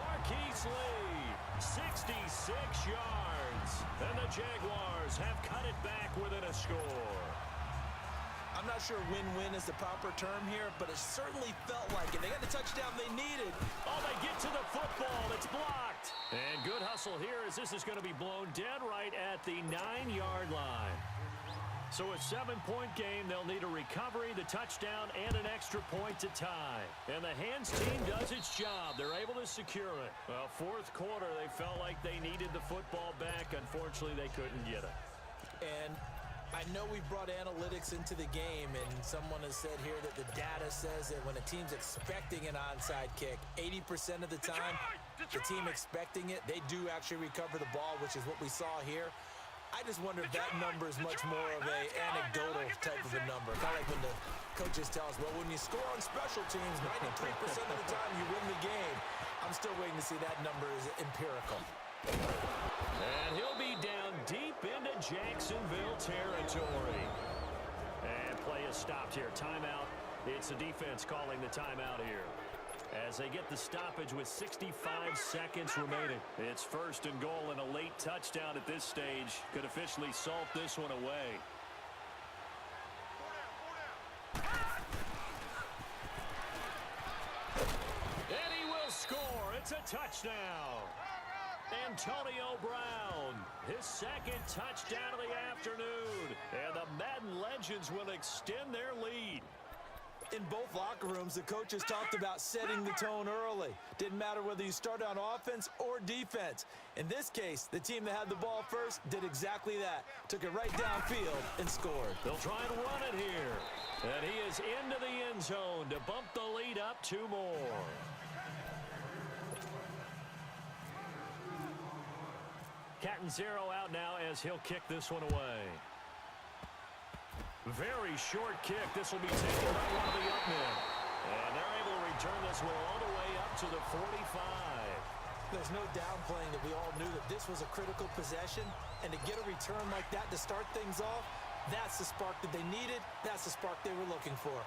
Marquise Lee, 66 yards. And the Jaguars have cut it back within a score. I'm not sure win-win is the proper term here, but it certainly felt like it. They got the touchdown they needed. Oh, they get to the football. It's blocked. And good hustle here as this is going to be blown dead right at the 9-yard line. So a 7-point game, they'll need a recovery, the touchdown, and an extra point to tie. And the hands team does its job. They're able to secure it. Well, fourth quarter, they felt like they needed the football back. Unfortunately, they couldn't get it. And I know we brought analytics into the game, and someone has said here that the data says that when a team's expecting an onside kick, 80% of the time, the team expecting it, they do actually recover the ball, which is what we saw here. I just wonder if that number is much more of a anecdotal type of a number. Kind of like when the coaches tell us, well, when you score on special teams, 93% of the time you win the game. I'm still waiting to see that number is empirical. And he'll be down deep into Jacksonville territory. And play is stopped here. Timeout. It's the defense calling the timeout here, as they get the stoppage with 65 seconds remaining. It's first and goal, and a late touchdown at this stage could officially salt this one away. And he will score. It's a touchdown. Antonio Brown, his second touchdown of the afternoon. And the Madden Legends will extend their lead. In both locker rooms, the coaches talked about setting the tone early. Didn't matter whether you started on offense or defense. In this case, the team that had the ball first did exactly that. Took it right downfield and scored. They'll try and run it here. And he is into the end zone to bump the lead up 2 more. Catanzaro out now as he'll kick this one away. Very short kick. This will be taken by one of the up men. And they're able to return this one all the way up to the 45. There's no downplaying that we all knew that this was a critical possession. And to get a return like that to start things off, that's the spark that they needed. That's the spark they were looking for.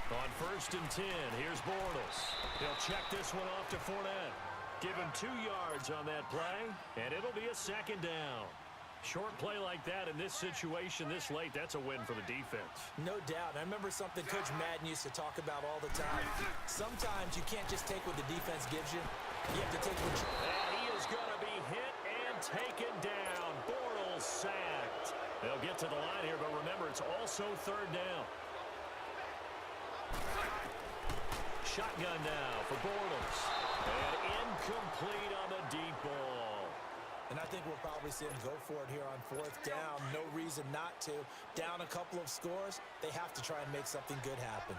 On first and 10, here's Bortles. He'll check this one off to Fournette. Give him 2 yards on that play, and it'll be a second down. Short play like that in this situation this late, that's a win for the defense. No doubt. I remember something Coach Madden used to talk about all the time. Sometimes you can't just take what the defense gives you. You have to take what you... And he is going to be hit and taken down. Bortles sacked. They'll get to the line here, but remember, it's also third down. Shotgun now for Bortles. And incomplete on the deep ball. And I think we'll probably see him go for it here on fourth down. No reason not to. Down a couple of scores, they have to try and make something good happen.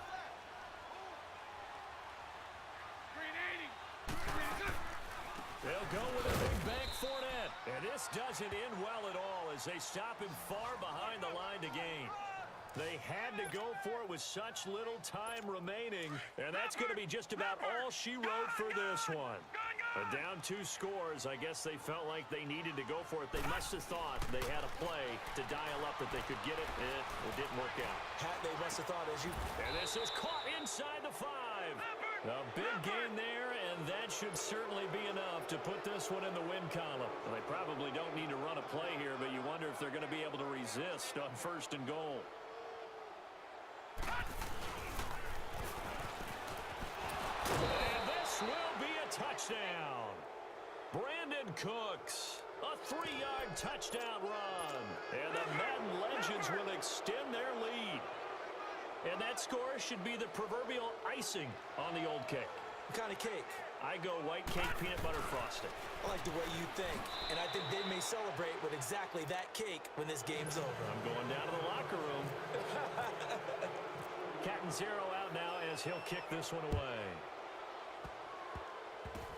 this doesn't end well at all as they stop him far behind the line to gain. They had to go for it with such little time remaining, and that's going to be just about all she wrote for this one. But down 2 scores, I guess they felt like they needed to go for it. They must have thought they had a play to dial up that they could get it. It didn't work out. They must have thought as you... And this is caught inside the 5. A big gain there, and that should certainly be enough to put this one in the win column. Well, they probably don't need to run a play here, but you wonder if they're going to be able to resist on 1st and goal. And this will be a touchdown. Brandon Cooks, a 3-yard touchdown run. And the Madden Legends will extend their lead. And that score should be the proverbial icing on the old cake. What kind of cake? I go white cake peanut butter frosting. I like the way you think. And I think they may celebrate with exactly that cake when this game's over. I'm going down to the locker room. Cat and 0 out now as he'll kick this one away.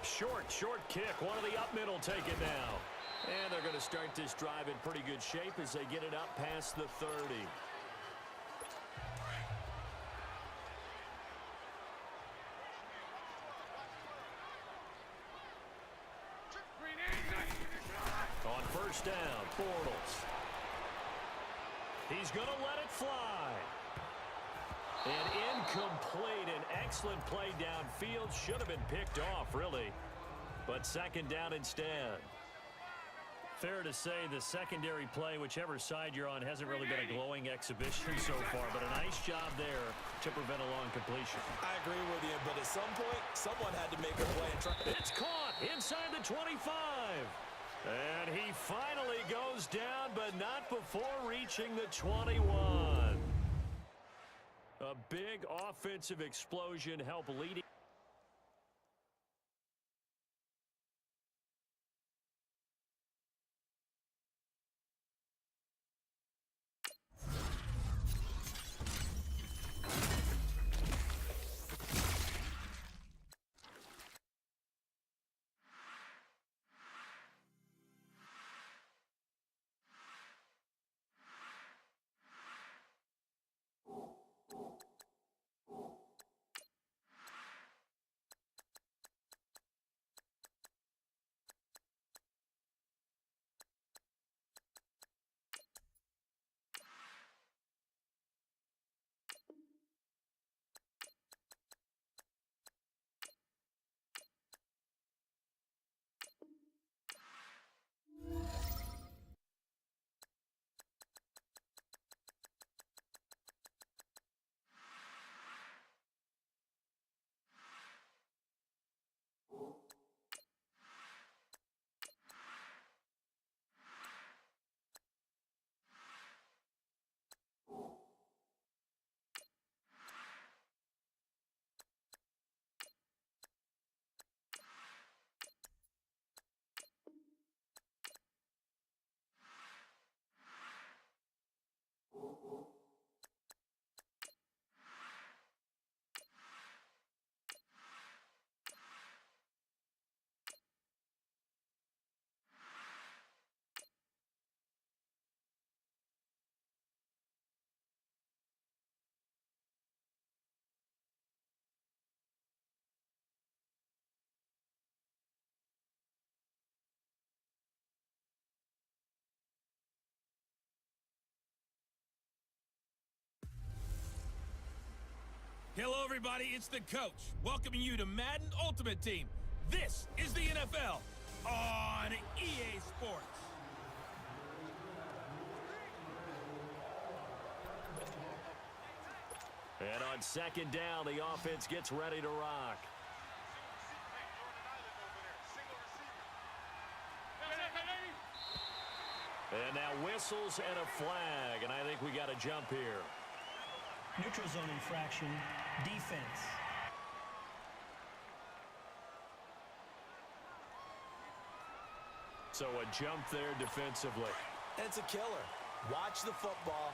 Short kick. One of the up middle take it now. And they're going to start this drive in pretty good shape as they get it up past the 30. On 1st down, Bortles. He's going to let it fly. And incomplete. An excellent play downfield. Should have been picked off, really. But 2nd down instead. Fair to say the secondary play, whichever side you're on, hasn't really been a glowing exhibition so far. But a nice job there to prevent a long completion. I agree with you, but at some point, someone had to make a play and try. It's caught inside the 25. And he finally goes down, but not before reaching the 21. A big offensive explosion helped lead. Hello, everybody. It's the coach welcoming you to Madden Ultimate Team. This is the NFL on EA Sports. And on 2nd down, the offense gets ready to rock. And now whistles and a flag, and I think we got a jump here. Neutral zone infraction, defense. So a jump there defensively. And it's a killer. Watch the football.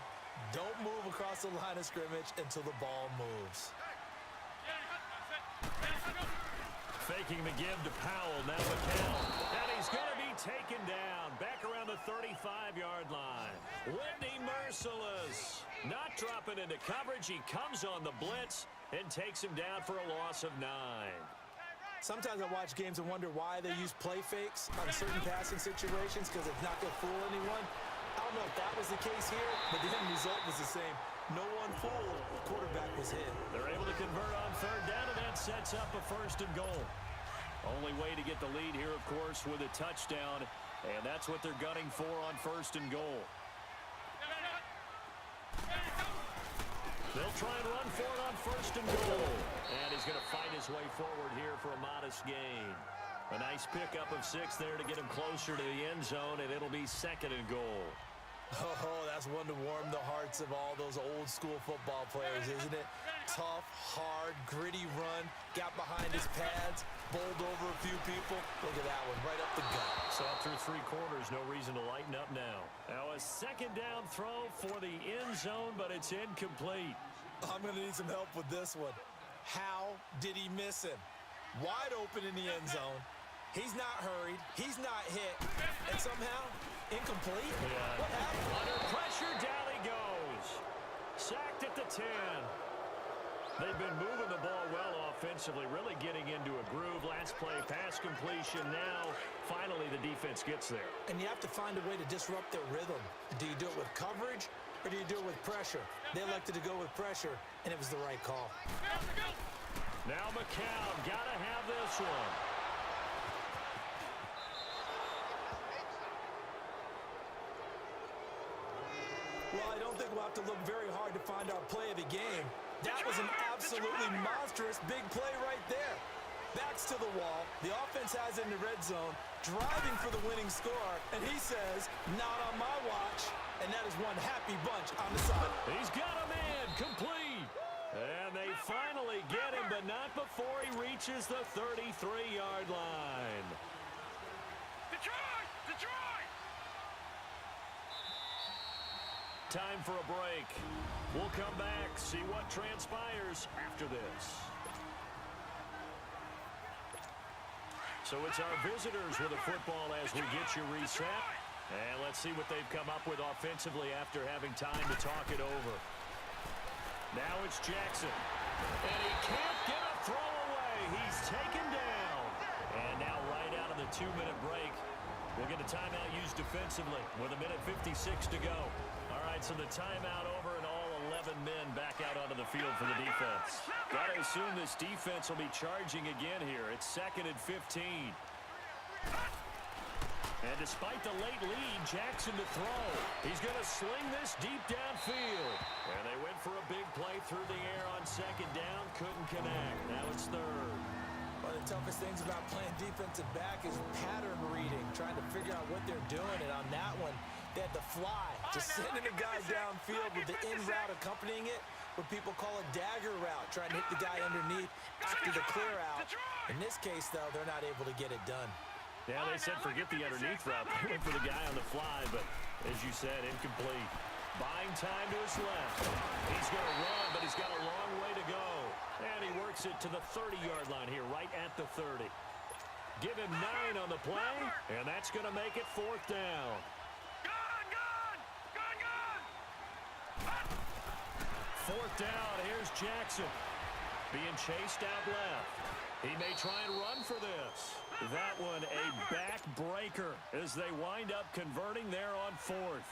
Don't move across the line of scrimmage until the ball moves. Faking the give to Powell. Now McCown. And he's going to be taken down back around the 35-yard line. Whitney merciless. Not dropping into coverage. He comes on the blitz and takes him down for a loss of 9. Sometimes I watch games and wonder why they use play fakes on certain passing situations because it's not going to fool anyone. I don't know if that was the case here, but the end result was the same. No one fooled. The quarterback was hit. They're able to convert on third down, and that sets up a 1st and goal. Only way to get the lead here, of course, with a touchdown, and that's what they're gunning for on 1st and goal. They'll try and run for it on 1st and goal. And he's going to fight his way forward here for a modest gain. A nice pickup of 6 there to get him closer to the end zone, and it'll be 2nd and goal. Oh, that's one to warm the hearts of all those old school football players, isn't it? Tough, hard, gritty run, got behind his pads, bowled over a few people. Look at that one, right up the gut. So through 3 quarters, no reason to lighten up now. Now a 2nd down throw for the end zone, but it's incomplete. I'm going to need some help with this one. How did he miss him? Wide open in the end zone. He's not hurried. He's not hit. And somehow, incomplete? Yeah. What happened? Under pressure, down he goes. Sacked at the 10. They've been moving the ball well offensively, really getting into a groove. Last play, pass completion. Now, finally, the defense gets there. And you have to find a way to disrupt their rhythm. Do you do it with coverage, or do you do it with pressure? They elected to go with pressure, and it was the right call. Now McCown, gotta have this one. Well, I don't think we'll have to look very hard to find our play of the game. That was an absolutely monstrous big play right there. Backs to the wall. The offense has it in the red zone, driving for the winning score, and he says, not on my watch. And that is one happy bunch on the side. He's got a man, complete. And they finally get him, but not before he reaches the 33-yard line. Detroit! Detroit! Time for a break. We'll come back, see what transpires after this. So it's our visitors with the football as we get you reset. And let's see what they've come up with offensively after having time to talk it over. Now it's Jackson. And he can't get a throw away. He's taken down. And now right out of the 2-minute break, we'll get a timeout used defensively with 1:56 to go. All right, so the timeout over and all 11 men back out onto the field for the defense. Got to assume this defense will be charging again here. It's 2nd and 15. And despite the late lead, Jackson to throw. He's going to sling this deep downfield. And they went for a big play through the air on 2nd down. Couldn't connect. Now it's 3rd. One of the toughest things about playing defensive back is pattern reading, trying to figure out what they're doing. And on that one, they had to fly, just sending a guy downfield with the in route accompanying it, what people call a dagger route, trying to hit the guy underneath after the clear out. In this case, though, they're not able to get it done. Yeah, they said forget the underneath route. They went for the guy on the fly, but as you said, incomplete. Buying time to his left. He's going to run, but he's got a long way to go. And he works it to the 30-yard line here, right at the 30. Give him 9 on the play, and that's going to make it 4th down. Gone! 4th down, here's Jackson. Being chased out left. He may try and run for this. That one a backbreaker as they wind up converting there on 4th.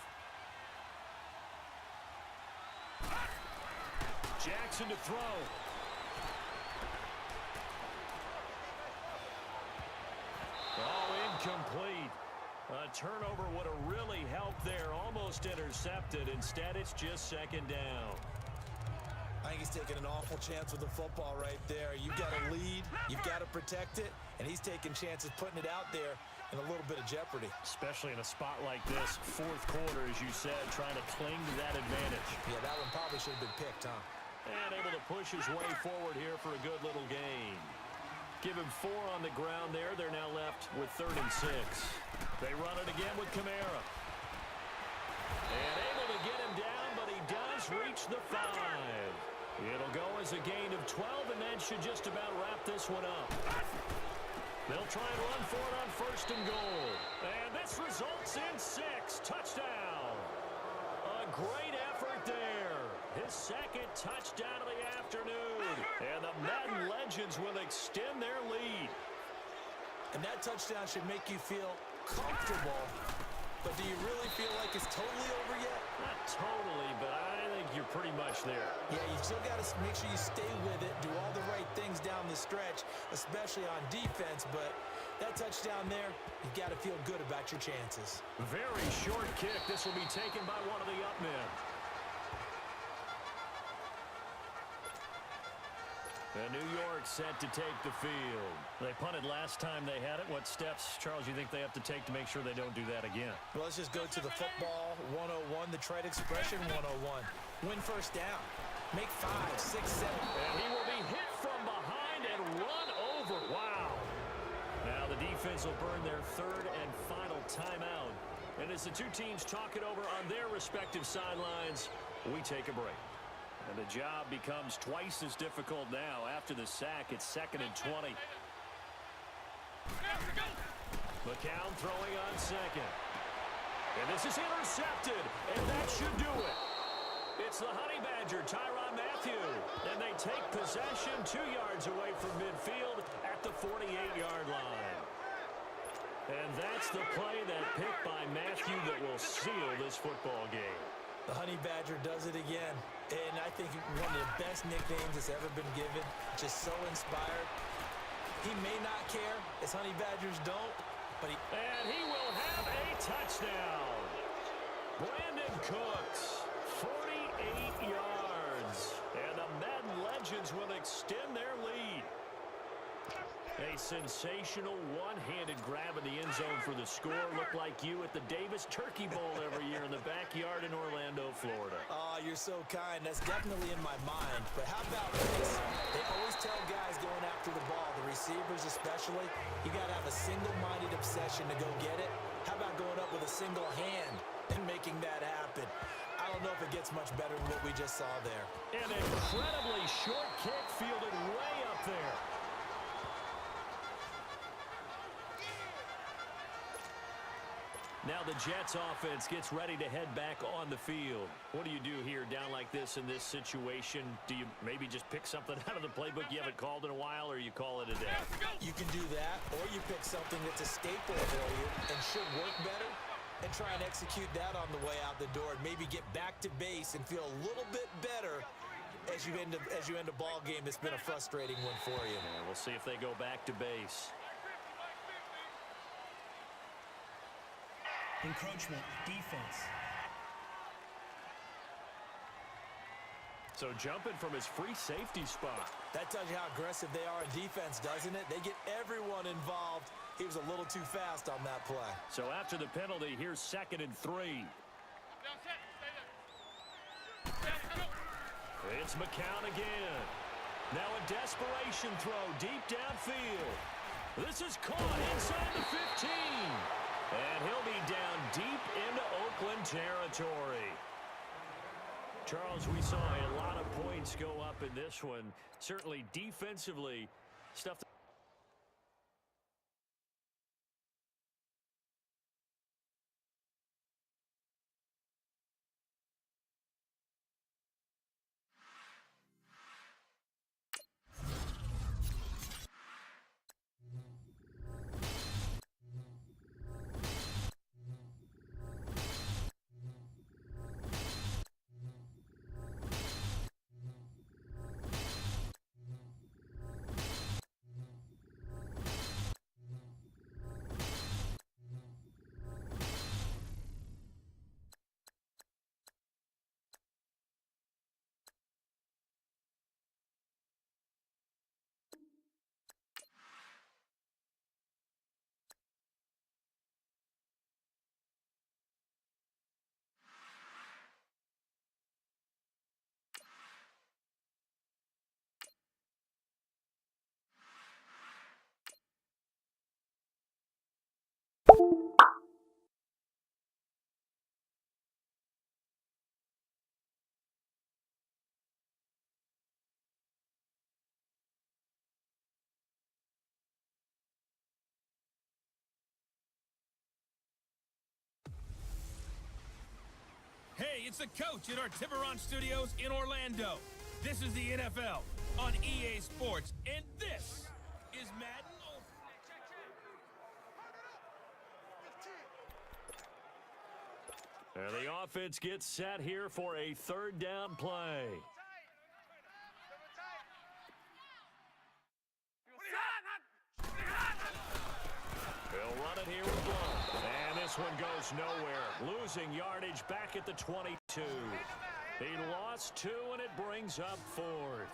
Jackson to throw. Oh, incomplete. A turnover would have really helped there. Almost intercepted. Instead, it's just 2nd down. I think he's taking an awful chance with the football right there. You've got to lead, you've got to protect it, and he's taking chances putting it out there in a little bit of jeopardy. Especially in a spot like this, 4th quarter, as you said, trying to cling to that advantage. Yeah, that one probably should have been picked, huh? And able to push his way forward here for a good little gain. Give him 4 on the ground there. They're now left with 3rd and 6. They run it again with Kamara. And able to get him down, but he does reach the 5. It'll go as a gain of 12, and that should just about wrap this one up. They'll try and run for it on 1st and goal. And this results in 6. Touchdown. A great effort there. His 2nd touchdown of the afternoon. And the Madden Legends will extend their lead. And that touchdown should make you feel comfortable. But do you really feel like it's totally over yet? Not totally, but I think you're pretty much there. Yeah, you still got to make sure you stay with it, do all the right things down the stretch, especially on defense. But that touchdown there, you got to feel good about your chances. Very short kick. This will be taken by one of the up men. And New York set to take the field. They punted last time they had it. What steps, Charles, you think they have to take to make sure they don't do that again? Well, let's just go to the football 101, the trite expression 101. Win 1st down. Make 5, 6, 7. And he will be hit from behind and run over. Wow. Now the defense will burn their 3rd and final timeout. And as the two teams talk it over on their respective sidelines, we take a break. And the job becomes twice as difficult now. After the sack, it's 2nd and 20. McCown throwing on 2nd. And this is intercepted, and that should do it. It's the Honey Badger, Tyrann Mathieu. And they take possession 2 yards away from midfield at the 48-yard line. And that's the play that picked by Mathieu that will seal this football game. The Honey Badger does it again. And I think one of the best nicknames that's ever been given. Just so inspired. He may not care, as Honey Badgers don't, but And he will have a touchdown. Brandon Cooks, 48 yards. And the Madden Legends will extend their lead. A sensational one-handed grab in the end zone for the score. Looked like you at the Davis Turkey Bowl every year in the backyard in Orlando, Florida. oh, you're so kind. That's definitely in my mind. But how about this? They always tell guys going after the ball, the receivers especially, you got to have a single-minded obsession to go get it. How about going up with a single hand and making that happen? I don't know if it gets much better than what we just saw there. An incredibly short kick fielded way up there. Now the Jets offense gets ready to head back on the field. What do you do here down like this in this situation? Do you maybe just pick something out of the playbook you haven't called in a while, or you call it a day? You can do that, or you pick something that's a staple for you and should work better and try and execute that on the way out the door and maybe get back to base and feel a little bit better as you end a ball game that's been a frustrating one for you. Yeah, we'll see if they go back to base. Encroachment, defense. So jumping from his free safety spot. That tells you how aggressive they are in defense, doesn't it? They get everyone involved. He was a little too fast on that play. So after the penalty, here's 2nd and 3. It's McCown again. Now a desperation throw deep downfield. This is caught inside the 15. And he'll be down deep into Oakland territory. Charles, we saw a lot of points go up in this one. Certainly defensively, stuff that It's the coach in our Tiburon studios in Orlando. This is the NFL on EA Sports, and this is Madden Ultimate. And the offense gets set here for a third down play. He'll run it here with Blunt. And this one goes nowhere. Losing yardage back at the 22. He lost 2, and it brings up 4th.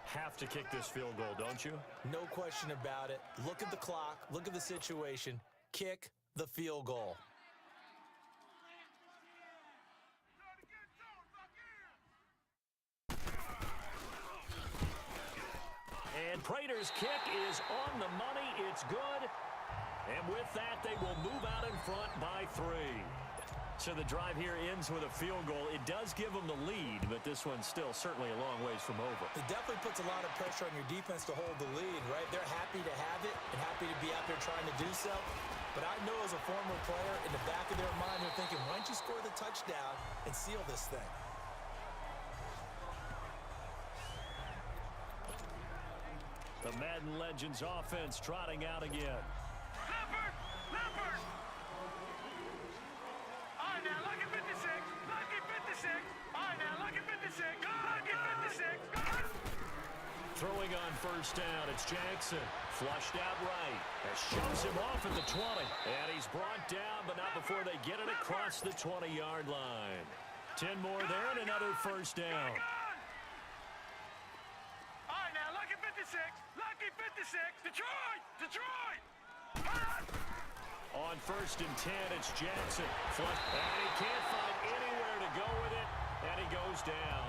Have to kick this field goal, don't you? No question about it. Look at the clock. Look at the situation. Kick the field goal. And Prater's kick is on the money. It's good. And with that, they will move out in front by 3. So the drive here ends with a field goal. It does give them the lead, but this one's still certainly a long ways from over. It definitely puts a lot of pressure on your defense to hold the lead, right? They're happy to have it and happy to be out there trying to do so. But I know as a former player, in the back of their mind, they're thinking, why don't you score the touchdown and seal this thing? The Madden Legends offense trotting out again. Leopard! All right, now, lucky 56. Lucky 56. All right, now, lucky 56. Lucky 56. Throwing on first down, it's Jackson. Flushed out right. That shoves him off at the 20. And he's brought down, but not before they get it across the 20-yard line. 10 more there and another first down. All right, now, lucky 56. Lucky 56. Detroit! On first and 10, it's Jackson. Flush, and he can't find anywhere to go with it, and he goes down.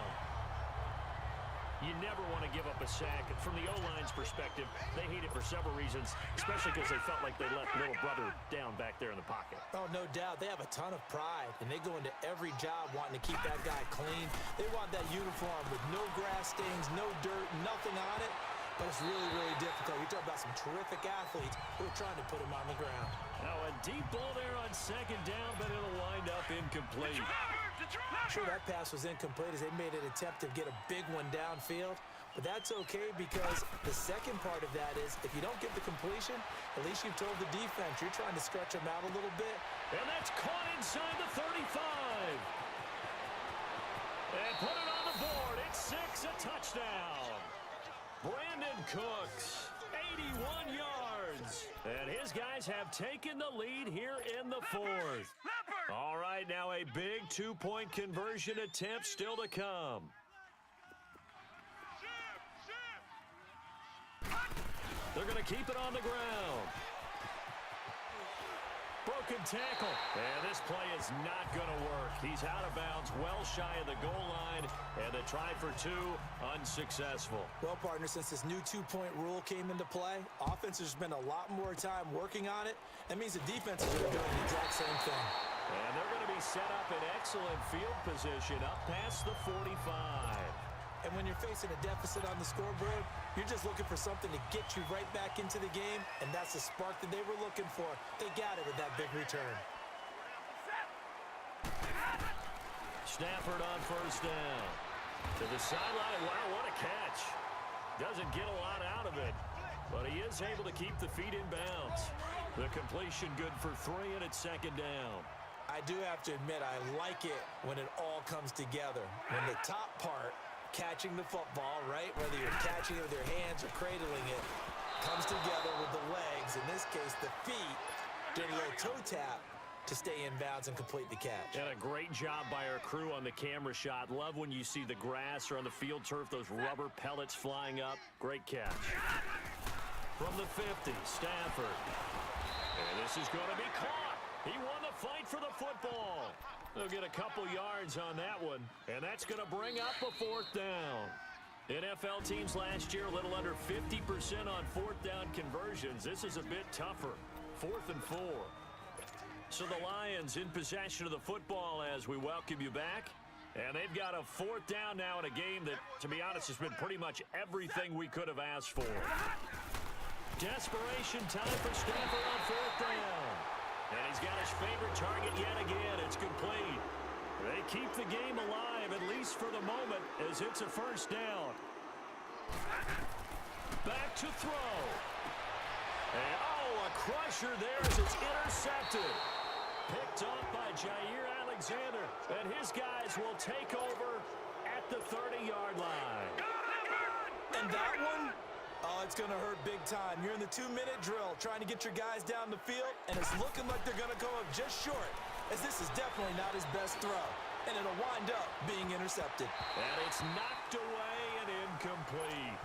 You never want to give up a sack. From the O-line's perspective, they hate it for several reasons, especially because they felt like they left little brother down back there in the pocket. Oh, no doubt. They have a ton of pride, and they go into every job wanting to keep that guy clean. They want that uniform with no grass stains, no dirt, nothing on it. But it's really, really difficult. You're talking about some terrific athletes who are trying to put him on the ground. Now a deep ball there on second down, but it'll wind up incomplete. Sure, that pass was incomplete as they made an attempt to get a big one downfield. But that's okay because the second part of that is if you don't get the completion, at least you've told the defense you're trying to stretch them out a little bit. And that's caught inside the 35. And put it on the board. It's 6, a touchdown. Brandon Cooks, 81 yards. And his guys have taken the lead here in the 4th. All right, now a big 2-point conversion attempt still to come. They're going to keep it on the ground. Broken tackle. And this play is not going to work. He's out of bounds, well shy of the goal line, and the try for 2, unsuccessful. Well, partner, since this new 2-point rule came into play, offenses spend a lot more time working on it. That means the defenses are doing the exact same thing. And they're going to be set up in excellent field position up past the 45. And when you're facing a deficit on the scoreboard, you're just looking for something to get you right back into the game, and that's the spark that they were looking for. They got it with that big return. Stafford on first down. To the sideline. Wow, what a catch. Doesn't get a lot out of it, but he is able to keep the feet in bounds. The completion good for 3, and it's second down. I do have to admit, I like it when it all comes together. When the top part, catching the football, right? Whether you're catching it with your hands or cradling it, comes together with the legs, in this case, the feet, doing a little toe tap to stay in bounds and complete the catch. And a great job by our crew on the camera shot. Love when you see the grass or on the field turf, those rubber pellets flying up. Great catch. From the 50, Stafford. And this is going to be caught. He won the fight for the football. They'll get a couple yards on that one, and that's going to bring up a 4th down. NFL teams last year, a little under 50% on 4th down conversions. This is a bit tougher. 4th and 4. So the Lions in possession of the football as we welcome you back. And they've got a 4th down now in a game that, to be honest, has been pretty much everything we could have asked for. Desperation time for Stafford on 4th down. And he's got his favorite target yet again. It's complete. They keep the game alive, at least for the moment, as it's a first down. Back to throw. And, a crusher there as it's intercepted. Picked off by Jair Alexander. And his guys will take over at the 30-yard line. And that one, it's going to hurt big time. You're in the 2-minute drill trying to get your guys down the field, and it's looking like they're going to go up just short, as this is definitely not his best throw. And it'll wind up being intercepted. And it's knocked away and incomplete.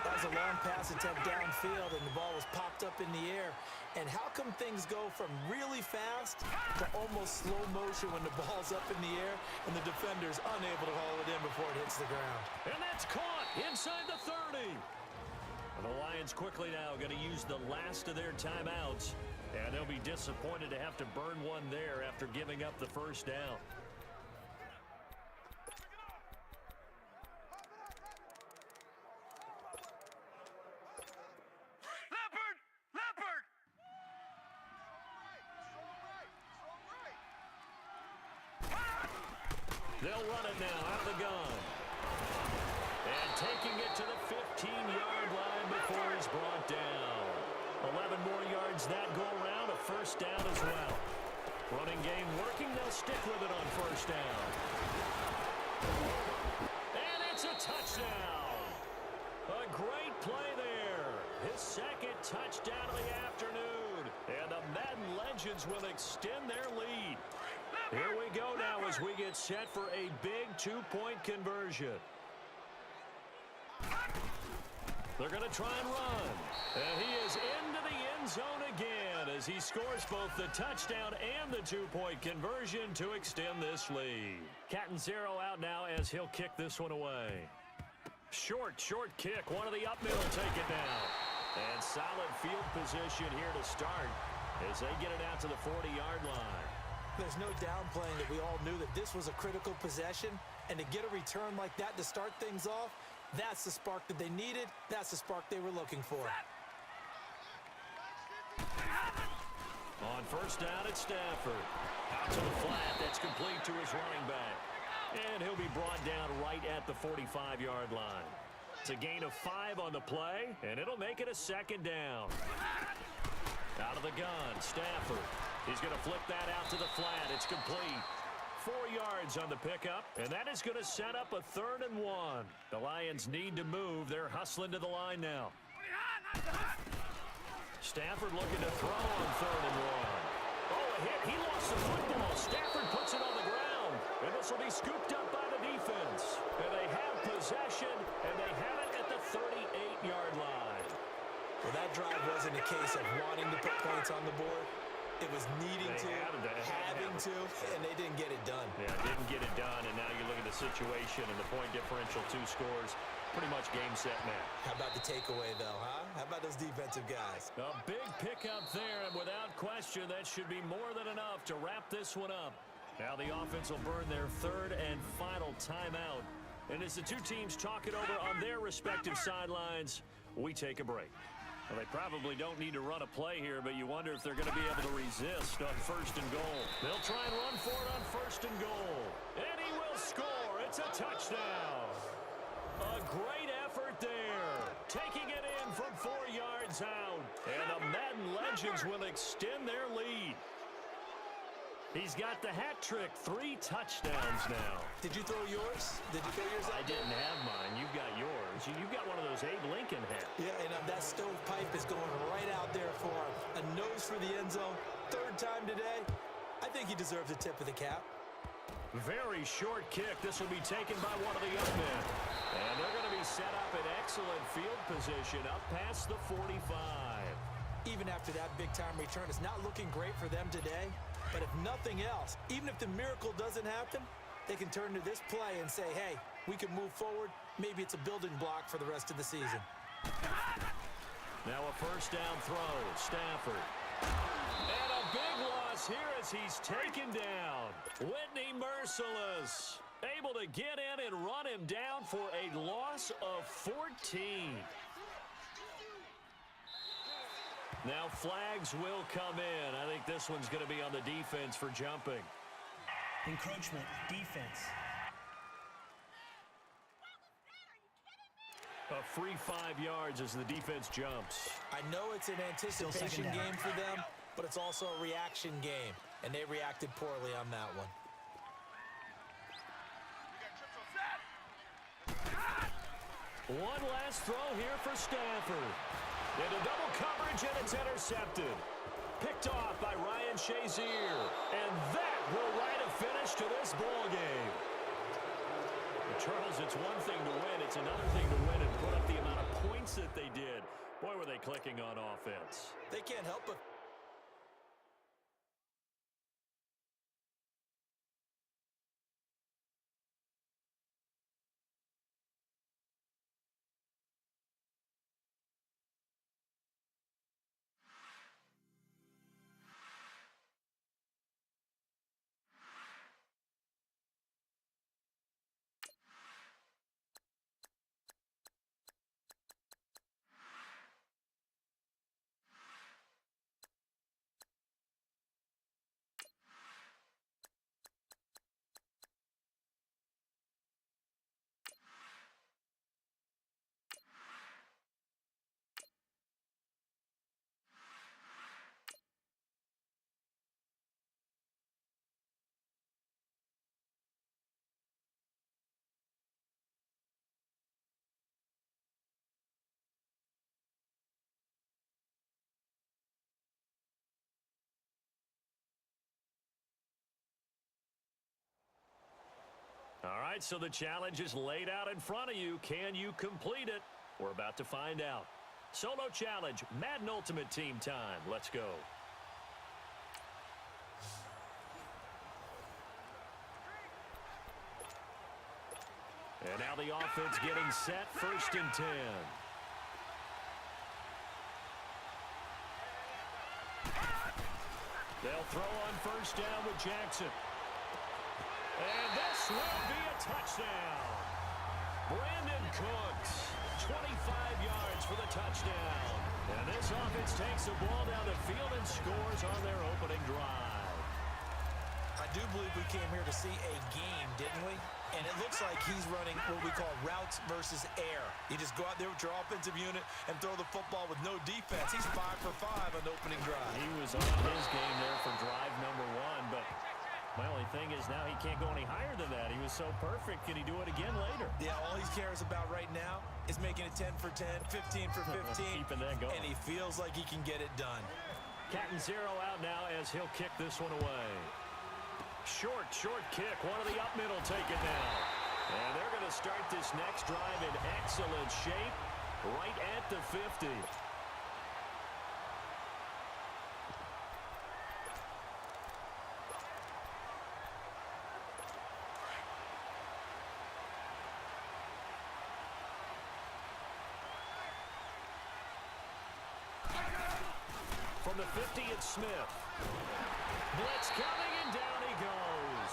That was a long pass attempt downfield, and the ball was popped up in the air. And how come things go from really fast to almost slow motion when the ball's up in the air and the defender's unable to haul it in before it hits the ground? And that's caught inside the 30. And the Lions quickly now going to use the last of their timeouts. And they'll be disappointed to have to burn one there after giving up the first down. They'll run it now out of the gun. And taking it to the 15-yard line before he's brought down. 11 more yards that go around, a first down as well. Running game working, they'll stick with it on first down. And it's a touchdown. A great play there. His second touchdown of the afternoon. And the Madden Legends will extend their lead. Here we go now as we get set for a big two-point conversion. They're going to try and run. And he is into the end zone again as he scores both the touchdown and the two-point conversion to extend this lead. Catanzaro out now as he'll kick this one away. Short kick. One of the up middle take it down. And solid field position here to start as they get it out to the 40-yard line. There's no downplaying that we all knew that this was a critical possession, and to get a return like that to start things off, that's the spark that they needed. That's the spark they were looking for. On first down, it's Stafford. Out to the flat. That's complete to his running back. And he'll be brought down right at the 45-yard line. It's a gain of 5 on the play, and it'll make it a second down. Out of the gun, Stafford. He's going to flip that out to the flat. It's complete. 4 yards on the pickup, and that is going to set up a 3rd and 1. The Lions need to move. They're hustling to the line now. Stafford looking to throw on 3rd and 1. Oh, a hit. He lost the football. Stafford puts it on the ground, and this will be scooped up by the defense. And they have possession, and they have it at the 38-yard line. Well, that drive wasn't a case of wanting to put points on the board. It was needing to, having to, and they didn't get it done. Yeah, didn't get it done, and now you look at the situation and the point differential, 2 scores, pretty much game, set, match. How about the takeaway, though, huh? How about those defensive guys? A big pickup there, and without question, that should be more than enough to wrap this one up. Now the offense will burn their 3rd and final timeout. And as the two teams talk it over on their respective sidelines, we take a break. Well, they probably don't need to run a play here, but you wonder if they're going to be able to resist on 1st and goal. They'll try and run for it on 1st and goal. And he will score. It's a touchdown. A great effort there. Taking it in from 4 yards out. And the Madden Legends will extend their lead. He's got the hat trick, 3 touchdowns now. Did you throw yours? Did you throw yours out? I didn't have mine. You've got yours. You've got one of those Abe Lincoln hats. Yeah, and that stovepipe is going right out there for him. A nose for the end zone. 3rd time today. I think he deserves a tip of the cap. Very short kick. This will be taken by one of the young men. And they're going to be set up in excellent field position up past the 45. Even after that big-time return, it's not looking great for them today. But if nothing else, even if the miracle doesn't happen, they can turn to this play and say, hey, we can move forward. Maybe it's a building block for the rest of the season. Now a first down throw. Stafford. And a big loss here as he's taken down. Whitney Merciless able to get in and run him down for a loss of 14. Now flags will come in. I think this one's going to be on the defense for jumping. Encroachment defense. A free 5 yards as the defense jumps. I know it's an anticipation game for them, but it's also a reaction game, and they reacted poorly on that one. One last throw here for Stafford. Into double coverage, and it's intercepted. Picked off by Ryan Shazier. And that will write a finish to this ball game. Charles, it's one thing to win. It's another thing to win and put up the amount of points that they did. Boy, were they clicking on offense. They can't help but... All right, so the challenge is laid out in front of you. Can you complete it? We're about to find out. Solo challenge, Madden Ultimate Team time. Let's go. And now the offense getting set, 1st and 10. They'll throw on 1st down with Jackson. And this will be a touchdown. Brandon Cooks, 25 yards for the touchdown. And this offense takes the ball down the field and scores on their opening drive. I do believe we came here to see a game, didn't we? And it looks like he's running what we call routes versus air. You just go out there with your offensive unit and throw the football with no defense. He's 5 for 5 on the opening drive. He was on his game there for drive number 1, but my only thing is now he can't go any higher than that. He was so perfect. Can he do it again later? Yeah, all he cares about right now is making it 10 for 10, 15 for 15. Keeping that going. And he feels like he can get it done. Cat and zero out now as he'll kick this one away. Short kick. One of the up middle taken down. And they're going to start this next drive in excellent shape right at the 50. From the 50, it's Smith. Blitz coming, and down he goes.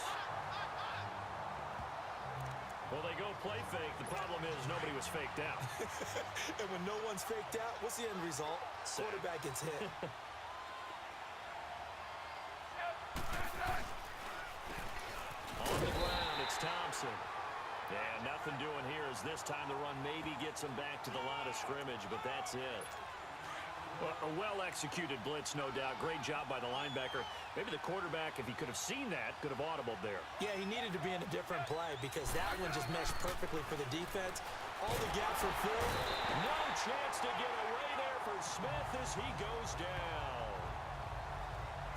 Well, they go play fake. The problem is nobody was faked out. And when no one's faked out, what's the end result? Quarterback gets hit. On the ground, it's Thompson. And nothing doing here as this time the run maybe gets him back to the line of scrimmage, but that's it. Well, a well-executed blitz, no doubt. Great job by the linebacker. Maybe the quarterback, if he could have seen that, could have audibled there. Yeah, he needed to be in a different play because that one just meshed perfectly for the defense. All the gaps were filled. No chance to get away there for Smith as he goes down.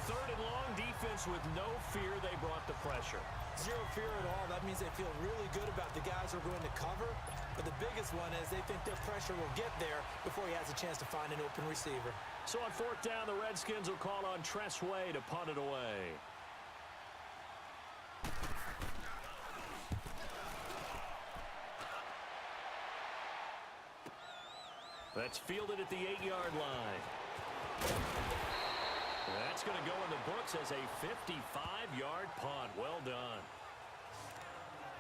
3rd and long, defense with no fear. They brought the pressure. Zero fear at all. That means they feel really good about the guys who are going to cover. But the biggest one is they think their pressure will get there before he has a chance to find an open receiver. So on 4th down, the Redskins will call on Tress Way to punt it away. That's fielded at the 8-yard line. That's going to go in the books as a 55-yard punt. Well done.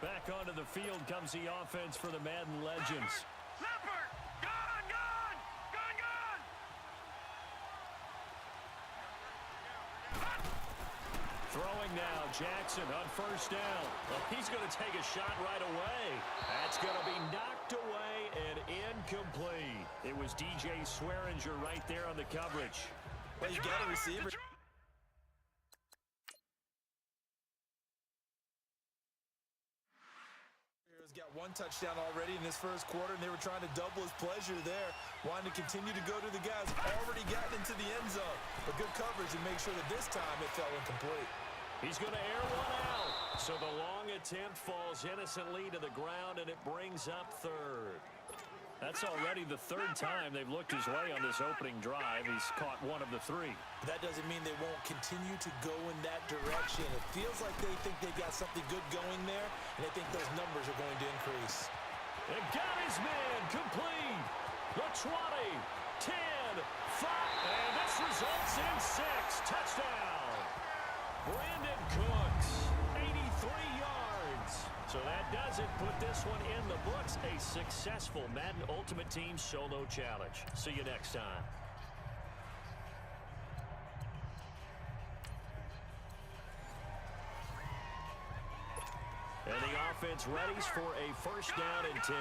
Back onto the field comes the offense for the Madden Legends. Leopard! Gone! Gone! Gone! Gone! Throwing now, Jackson on first down. Well, he's going to take a shot right away. That's going to be knocked away and incomplete. It was DJ Swearinger right there on the coverage. Well, you got a receiver. He's got one touchdown already in this first quarter, and they were trying to double his pleasure there, wanting to continue to go to the guys already gotten into the end zone. But good coverage and make sure that this time it fell incomplete. He's going to air one out. So the long attempt falls innocently to the ground, and it brings up third. That's already the third time they've looked his way on this opening drive. He's caught one of the three. That doesn't mean they won't continue to go in that direction. It feels like they think they've got something good going there, and they think those numbers are going to increase. And got his man complete. The 20, 10, 5, and this results in 6. Touchdown. Brandon Cooks, 83 yards. So that does it. Put this one in the books. A successful Madden Ultimate Team solo challenge. See you next time. And the offense readies for a first down and 10.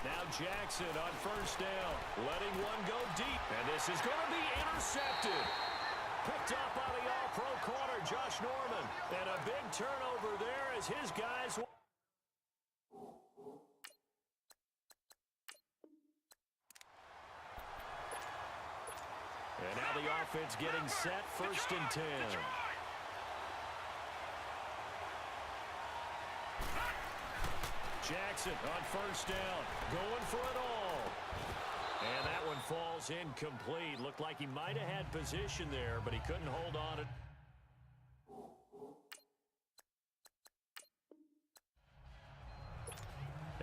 Now Jackson on first down, letting one go deep. And this is going to be intercepted. Picked up by the all-pro corner, Josh Norman. And a big turnover there as his guys... And now the offense getting set, first and 10. Jackson on first down, going for it all. And that one falls incomplete. Looked like he might have had position there, but he couldn't hold on it.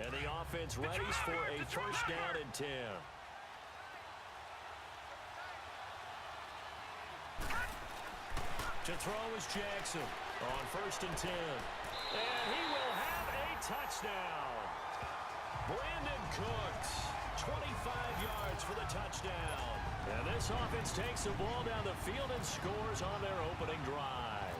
And the offense readies for a first down and 10. To throw is Jackson on first and 10. And he will have a touchdown. Brandon Cooks, 25 yards for the touchdown. And this offense takes the ball down the field and scores on their opening drive.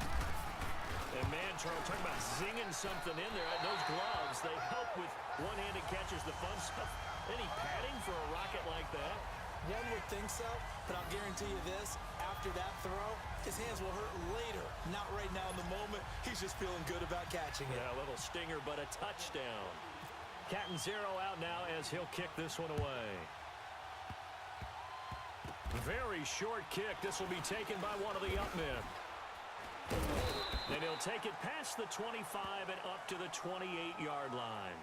And man, Charles, talking about zinging something in there. Those gloves, they help with one-handed catches, the fun stuff. Any padding for a rocket like that? One would think so, but I'll guarantee you this. After that throw, his hands will hurt later. Not right now in the moment. He's just feeling good about catching it. Yeah, a little stinger, but a touchdown. Cat and zero out now as he'll kick this one away. Very short kick. This will be taken by one of the up men. And he'll take it past the 25 and up to the 28-yard line.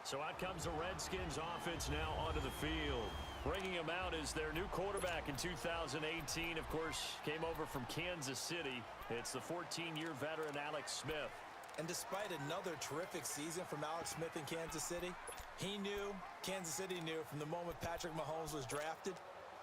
So out comes the Redskins offense now onto the field. Bringing him out is their new quarterback in 2018. Of course, came over from Kansas City. It's the 14-year veteran Alex Smith. And despite another terrific season from Alex Smith in Kansas City, Kansas City knew from the moment Patrick Mahomes was drafted,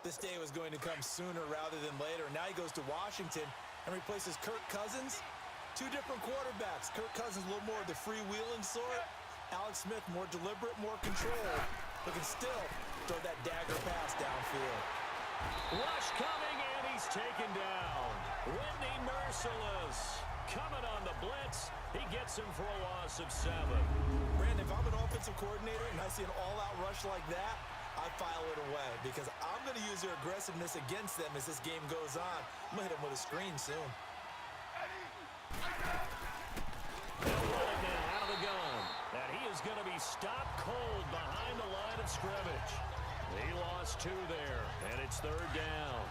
this day was going to come sooner rather than later. Now he goes to Washington and replaces Kirk Cousins. Two different quarterbacks. Kirk Cousins a little more of the freewheeling sort. Alex Smith more deliberate, more controlled, but can still throw that dagger pass downfield. Rush coming, and he's taken down. Whitney Merciless coming on the blitz. He gets him for a loss of 7. Brandon, if I'm an offensive coordinator and I see an all-out rush like that, I file it away because I'm going to use their aggressiveness against them as this game goes on. I'm going to hit them with a screen soon. Out of the gun. And he is going to be stopped cold behind the line of scrimmage. He lost 2 there, and it's third down.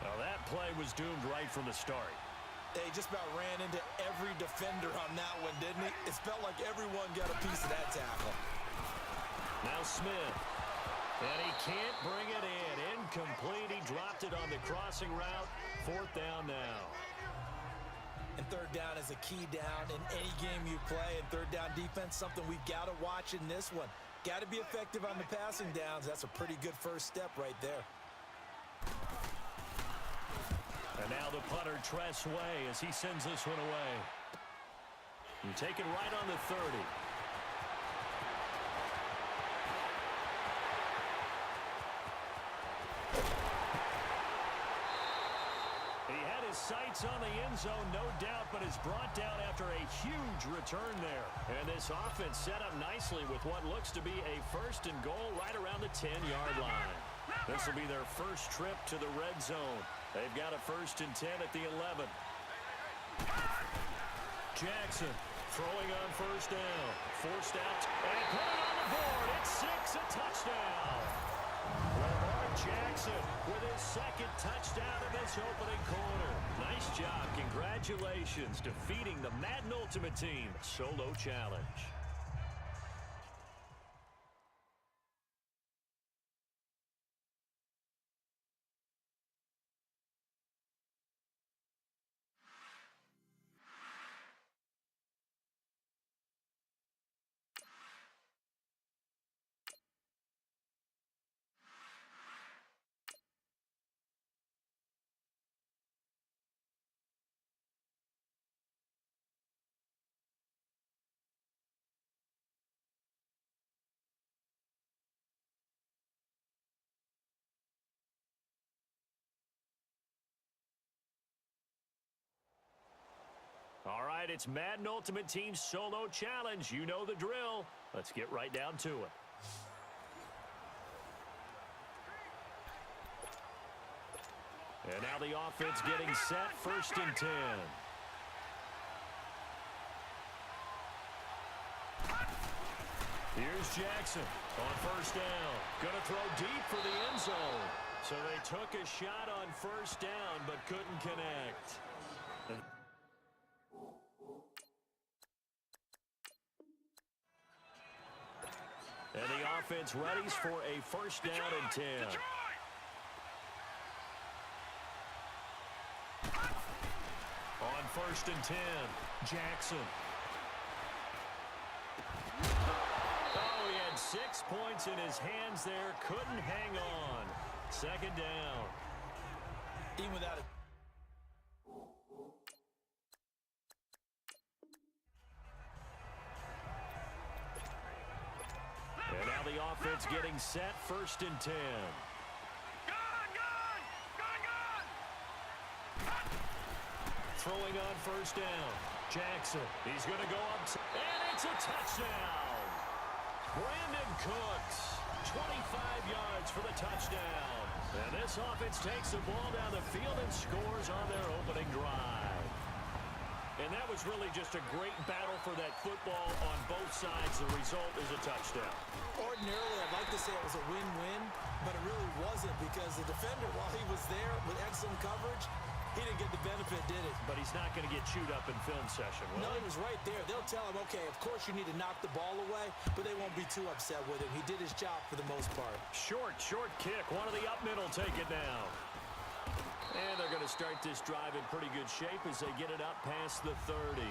Well, that play was doomed right from the start. He just about ran into every defender on that one, didn't he? It felt like everyone got a piece of that tackle. Now Smith. And he can't bring it in. Incomplete. He dropped it on the crossing route. Fourth down now. And third down is a key down in any game you play. And third down defense, something we've got to watch in this one. Got to be effective on the passing downs. That's a pretty good first step right there. And now the punter, Tress Way, as he sends this one away. And taken right on the 30. sights on the end zone, no doubt, but is brought down after a huge return there. And this offense set up nicely with what looks to be a first and goal right around the 10-yard line. This will be their first trip to the red zone. They've got a 1st and 10 at the 11. Jackson throwing on 1st down. Forced out and put it on the board. It's 6, a touchdown. Lamar Jackson with his 2nd touchdown in this opening quarter. Nice job. Congratulations, defeating the Madden Ultimate Team solo challenge. All right, it's Madden Ultimate Team Solo Challenge. You know the drill. Let's get right down to it. And now the offense getting set, 1st and 10. Here's Jackson on 1st down. Going to throw deep for the end zone. So they took a shot on 1st down but couldn't connect. And the offense readies for a 1st down and 10. On 1st and 10, Jackson. Oh, he had 6 points in his hands there. Couldn't hang on. 2nd down. Even without it. And now the offense getting set, 1st and 10. Throwing on 1st down. Jackson, he's going to go up, and it's a touchdown. Brandon Cooks, 25 yards for the touchdown. And this offense takes the ball down the field and scores on their opening drive. And that was really just a great battle for that football on both sides. The result is a touchdown. Ordinarily, I'd like to say it was a win-win, but it really wasn't because the defender, while he was there with excellent coverage, he didn't get the benefit, did it? But he's not going to get chewed up in film session, will No, he? he was right there. They'll tell him, okay, of course you need to knock the ball away, but they won't be too upset with him. He did his job for the most part. Short kick. One of the up middle take it down. And they're going to start this drive in pretty good shape as they get it up past the 30.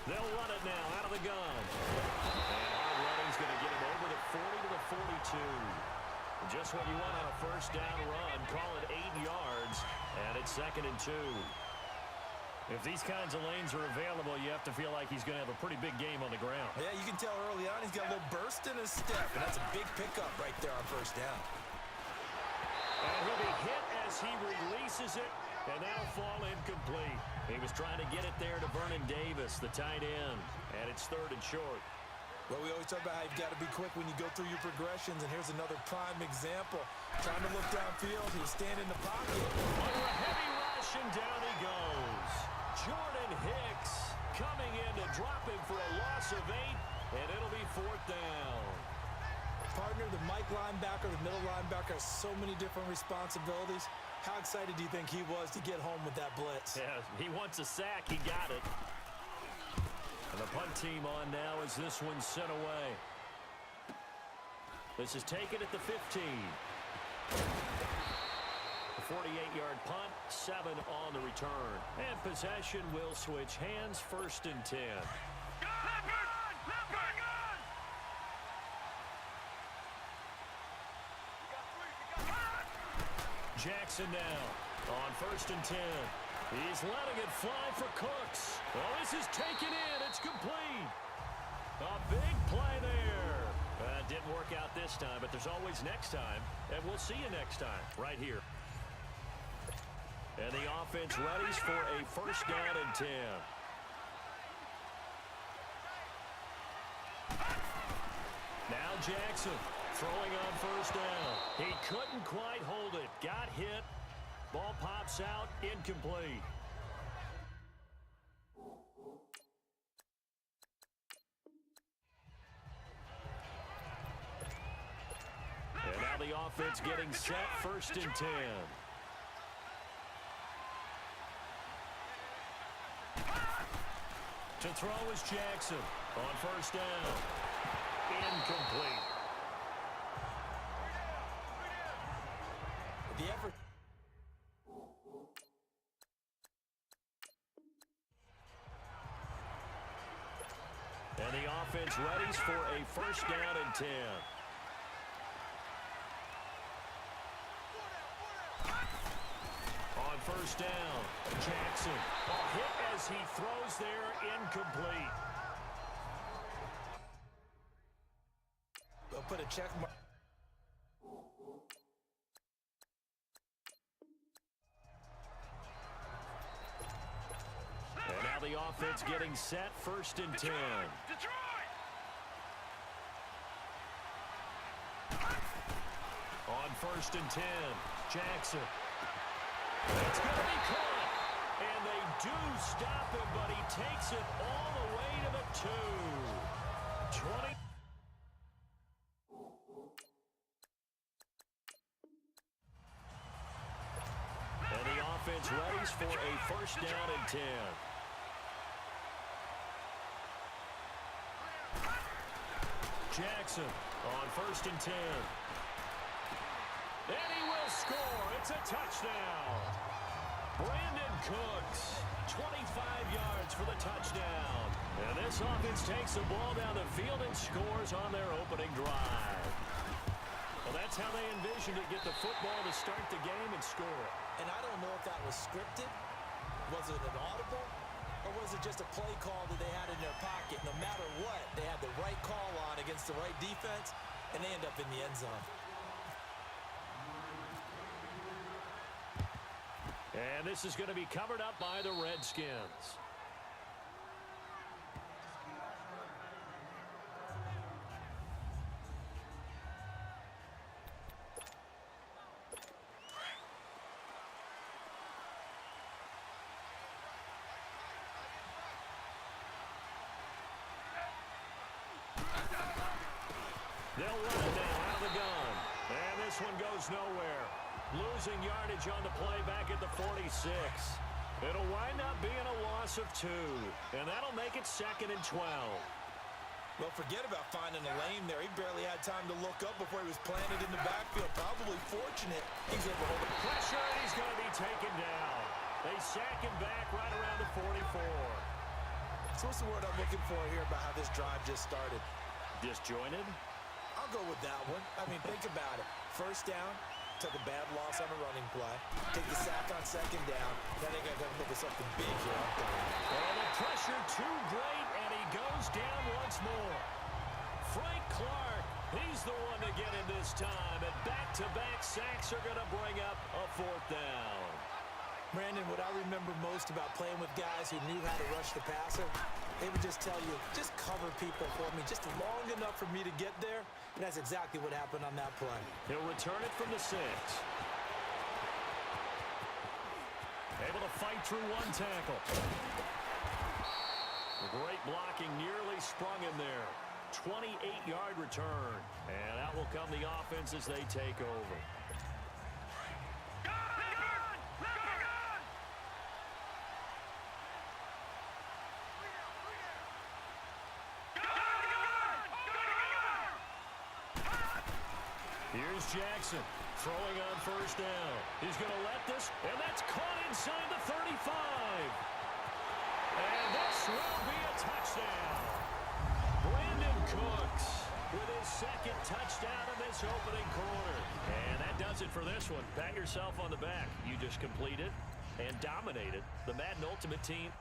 They'll run it now out of the gun. And hard running's going to get him over the 40 to the 42. Just what you want on a 1st down run. Call it 8 yards. And it's 2nd and 2. If these kinds of lanes are available, you have to feel like he's going to have a pretty big game on the ground. Yeah, you can tell early on he's got a little burst in his step, and that's a big pickup right there on 1st down. And he'll be hit as he releases it, and that'll fall incomplete. He was trying to get it there to Vernon Davis, the tight end, and it's 3rd and short. Well, we always talk about how you've got to be quick when you go through your progressions, and here's another prime example. Trying to look downfield, he'll stand in the pocket. Under a heavy rush, and down he goes. Jordan Hicks coming in to drop him for a loss of 8, and it'll be 4th down. Partner, the Mike linebacker, the middle linebacker, has so many different responsibilities. How excited do you think he was to get home with that blitz? Yeah, he wants a sack. He got it. And the punt team on now as this one's sent away. This is taken at the 15. A 48-yard punt, 7 on the return. And possession will switch hands, 1st and 10. Jackson now on 1st and 10. He's letting it fly for Cooks. Oh, this is taken in. It's complete. A big play there. Didn't work out this time, but there's always next time. And we'll see you next time right here. And the offense readies for a first down and 10. Now Jackson throwing on first down. He couldn't quite hold it. Got hit. Ball pops out, incomplete. And now the offense getting set, first and 10. To throw is Jackson on first down. Incomplete. The effort. And the offense readies for a first down and 10. On first down, Jackson. A hit as he throws there, incomplete. They'll put a check mark. And now the offense getting set, first and 10. Detroit! On first and 10, Jackson. It's going to be caught. And they do stop him, but he takes it all the way to the 2. 20. And the offense readies for a first down and 10. Jackson on first and 10. And he will score. It's a touchdown. Brandon Cooks, 25 yards for the touchdown. And this offense takes the ball down the field and scores on their opening drive. Well, that's how they envisioned it, get the football to start the game and score. And I don't know if that was scripted. Was it an audible? Or was it just a play call that they had in their pocket? No matter what, they had the right call on against the right defense, and they end up in the end zone. And this is going to be covered up by the Redskins. They'll run it now out of the gun. And this one goes nowhere. Losing yardage on the play back at the 46. It'll wind up being a loss of 2. And that'll make it second and 12. Well, forget about finding a lane there. He barely had time to look up before he was planted in the backfield. Probably fortunate he's able to hold it. Pressure, and he's going to be taken down. They sack him back right around the 44. So what's the word I'm looking for here about how this drive just started? Disjointed? I'll go with that one. I mean, think about it. First down, took a bad loss on a running play. Take the sack on second down. Then they got to look at something big here. Oh, the pressure too great, and he goes down once more. Frank Clark, he's the one to get in this time, and back-to-back sacks are going to bring up a fourth down. Brandon, what I remember most about playing with guys who knew how to rush the passer, they would just tell you, just cover people for me, just long enough for me to get there. And that's exactly what happened on that play. He'll return it from the 6. Able to fight through one tackle. Great blocking, nearly sprung him there. 28-yard return. And out will come the offense as they take over. Here's Jackson throwing on first down. He's going to let this, and that's caught inside the 35. And this will be a touchdown. Brandon Cooks with his second touchdown in this opening quarter. And that does it for this one. Pat yourself on the back. You just completed and dominated the Madden Ultimate Team.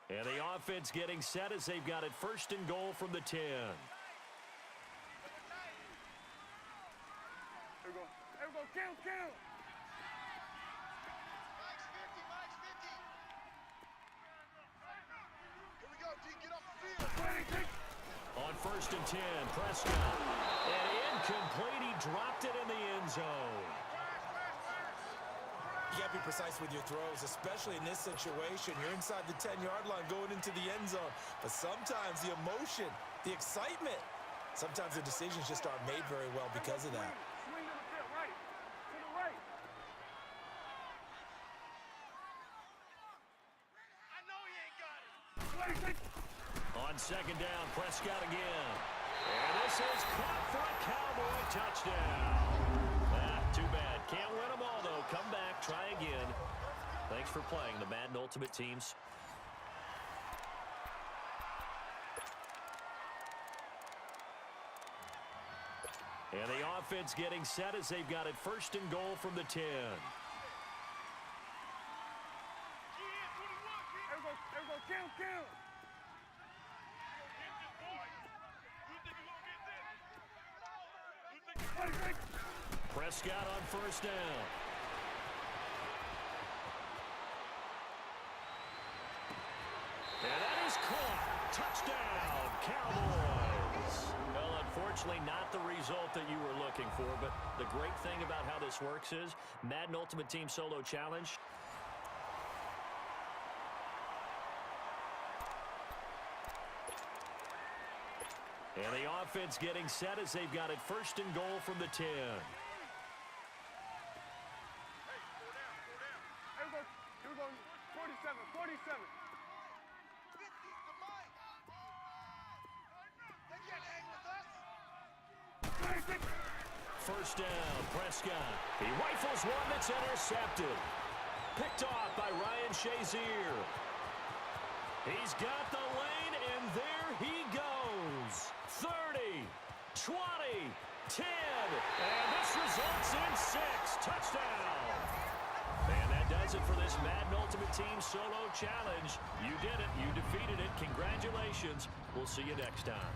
And the offense getting set as they've got it first and goal from the 10. There we go. There we go. Count, count. Mike's 50, Mike's 50. Here we go, D. Get off the field. On first and 10, Prescott. And incomplete. He dropped it in the end zone. You got to be precise with your throws, especially in this situation. You're inside the 10-yard line going into the end zone. But sometimes the emotion, the excitement, sometimes the decisions just aren't made very well because of that. Swing to the field, right. To the right. I know he ain't got it. On second down, Prescott again. And this is caught for a Cowboy touchdown. Too bad. Can't win them all, though. Come back, try again. Thanks for playing the Madden Ultimate Teams. And the offense getting set as they've got it first and goal from the 10. There we go. There we go. Count, count. Prescott on first down. And that is caught. Touchdown, Cowboys. Well, unfortunately, not the result that you were looking for, but the great thing about how this works is Madden Ultimate Team Solo Challenge. And the offense getting set as they've got it first and goal from the 10. Here we go. 47, 47. First down, Prescott. He rifles one that's intercepted. Picked off by Ryan Shazier. He's got the lane, and there he goes. 30, 20, 10, and this results in 6. Touchdown. And that does it for this Madden Ultimate Team Solo Challenge. You did it. You defeated it. Congratulations. We'll see you next time.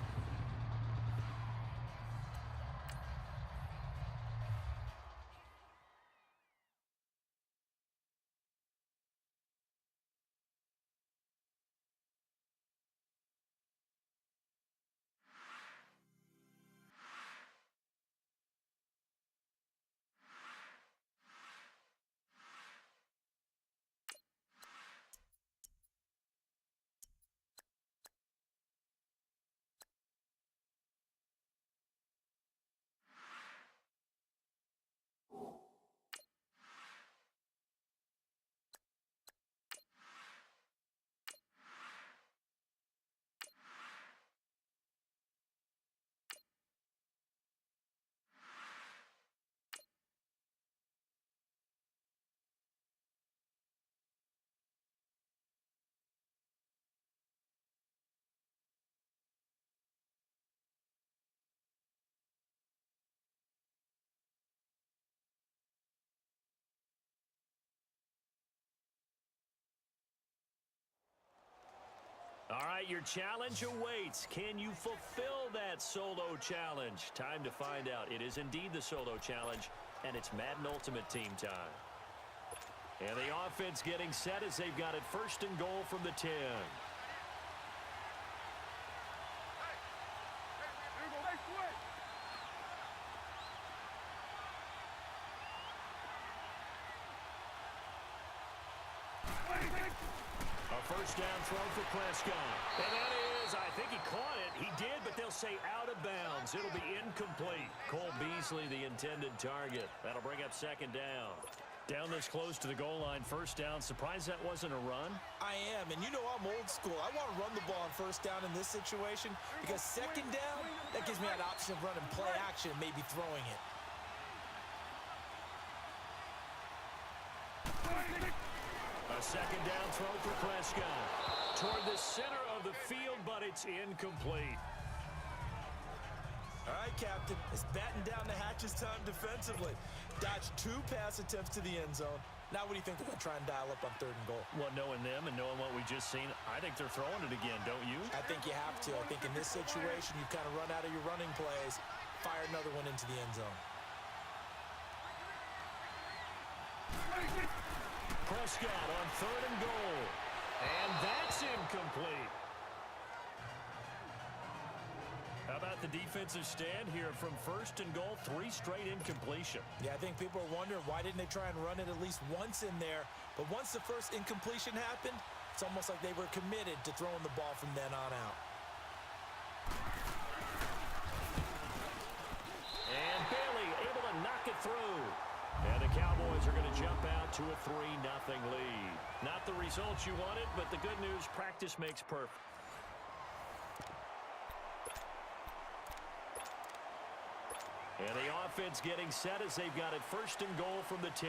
right, your challenge awaits. Can you fulfill that solo challenge? Time to find out. It is indeed the solo challenge, and it's Madden Ultimate Team time. And the offense getting set as they've got it first and goal from the 10. A first down throw for Prescott. And that is, I think he caught it. He did, but they'll say out of bounds. It'll be incomplete. Cole Beasley, the intended target. That'll bring up second down. Down this close to the goal line, first down. Surprised that wasn't a run? I am, and you know I'm old school. I want to run the ball on first down in this situation because second down, that gives me that option of running play action, maybe throwing it. A second down throw for Prescott. Toward the center of the field, but it's incomplete. All right, Captain. It's batten down the hatches time defensively. Dodged 2 pass attempts to the end zone. Now what do you think they're going to try and dial up on third and goal? Well, knowing them and knowing what we just seen, I think they're throwing it again, don't you? I think you have to. I think in this situation, you kind of run out of your running plays, fire another one into the end zone. Prescott on third and goal. And that's incomplete. How about the defensive stand here from first and goal, 3 straight incompletion? Yeah, I think people are wondering why didn't they try and run it at least once in there. But once the first incompletion happened, it's almost like they were committed to throwing the ball from then on out. And Bailey able to knock it through. And the Cowboys are going to jump out to a 3-0 lead. Not the results you wanted, but the good news, practice makes perfect. And the offense getting set as they've got it first and goal from the 10.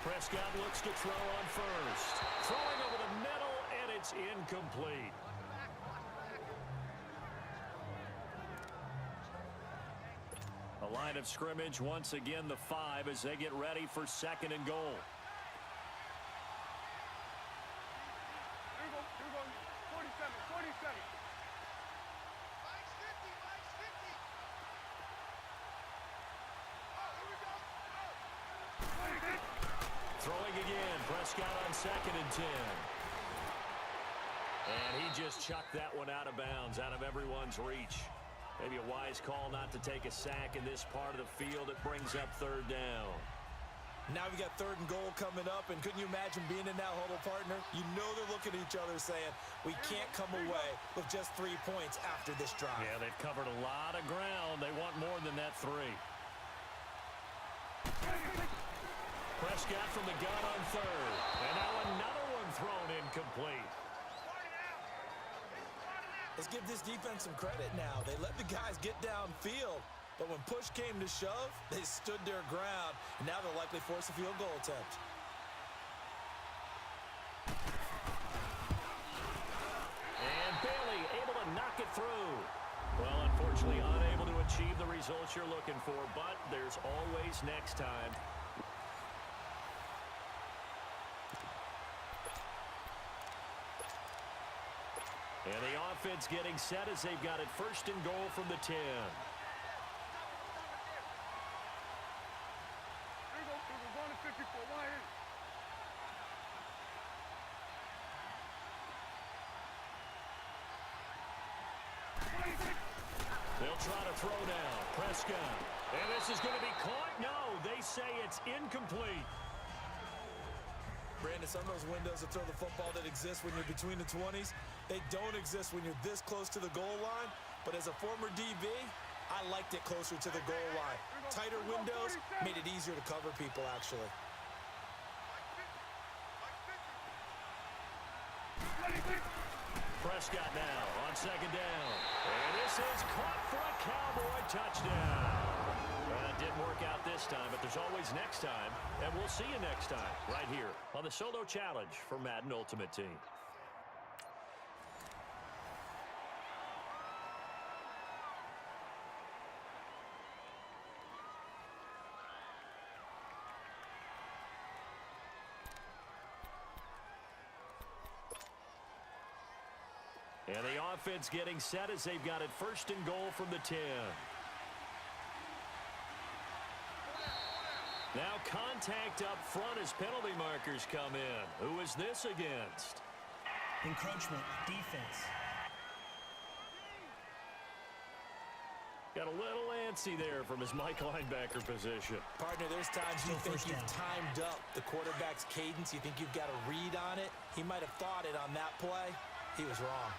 Prescott looks to throw on first. Throwing over the middle, and it's incomplete. A line of scrimmage, once again the 5 as they get ready for second and goal. Here we go. 47. Mike's 50. Oh, here we go. Throwing again, Prescott on second and 10. And he just chucked that one out of bounds, out of everyone's reach. Maybe a wise call not to take a sack in this part of the field. It brings up third down. Now we got third and goal coming up, and couldn't you imagine being in that huddle, partner? You know they're looking at each other saying, we can't come away with just 3 points after this drive. Yeah, they've covered a lot of ground. They want more than that 3. Prescott from the gun on third. And now another one thrown incomplete. Let's give this defense some credit now. They let the guys get downfield, but when push came to shove, they stood their ground, and now they'll likely force a field goal attempt. And Bailey able to knock it through. Well, unfortunately, unable to achieve the results you're looking for, but there's always next time. And the offense getting set as they've got it first and goal from the 10. Here we go. We're going to 54. Why is They'll try to throw now. Prescott. And this is going to be caught. No, they say it's incomplete. Brandon, some of those windows to throw the football that exist when you're between the 20s, they don't exist when you're this close to the goal line. But as a former DB, I liked it closer to the goal line. Tighter windows made it easier to cover people, actually. Prescott now on second down. And this is caught for a Cowboy touchdown. Well, it didn't work out this time, but there's always next time. And we'll see you next time right here on the Solo Challenge for Madden Ultimate Team. And the offense getting set as they've got it first and goal from the 10. Now contact up front as penalty markers come in. Who is this against? Encroachment defense. Got a little antsy there from his Mike linebacker position. Partner, there's times you Still think first you've down. timed up the quarterback's cadence. You think you've got a read on it. He might have thought it on that play. He was wrong.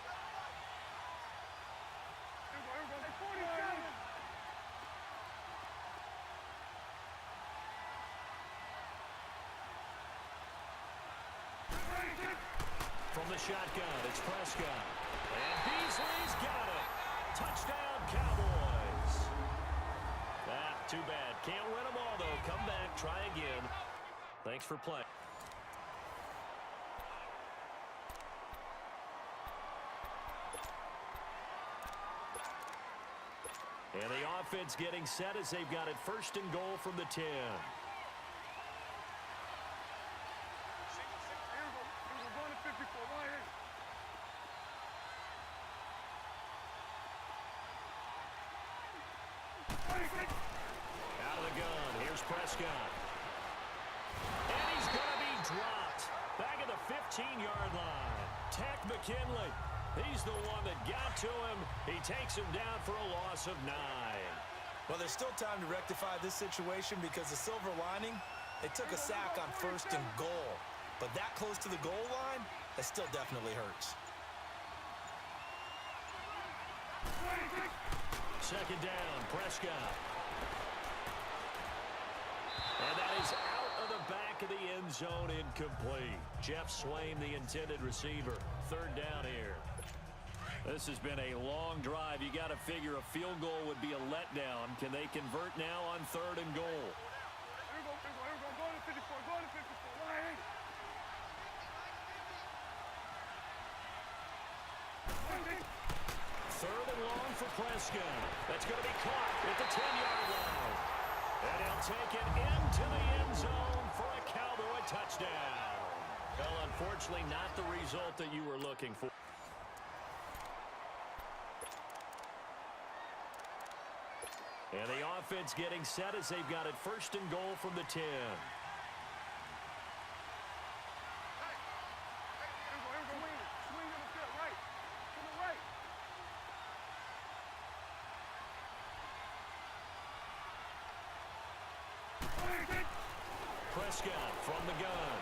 From the shotgun, it's Prescott. And Beasley's got it. Touchdown, Cowboys. Too bad. Can't win them all, though. Come back, try again. Thanks for playing. And the offense getting set as they've got it first and goal from the 10. Out of the gun, here's Prescott. And he's going to be dropped. Back at the 15-yard line. Tech McKinley. He's the one that got to him. He takes him down for a loss of 9. Well, there's still time to rectify this situation because the silver lining, they took a sack on first and goal. But that close to the goal line, that still definitely hurts. Second down, Prescott. And that is out of the back of the end zone, incomplete. Jeff Swain, the intended receiver. Third down here. This has been a long drive. You got to figure a field goal would be a letdown. Can they convert now on third and goal? Third and long for Prescott. That's going to be caught at the 10-yard line. And he'll take it into the end zone for a Cowboy touchdown. Well, unfortunately, not the result that you were looking for. And the offense getting set as they've got it first and goal from the 10. Prescott from the gun.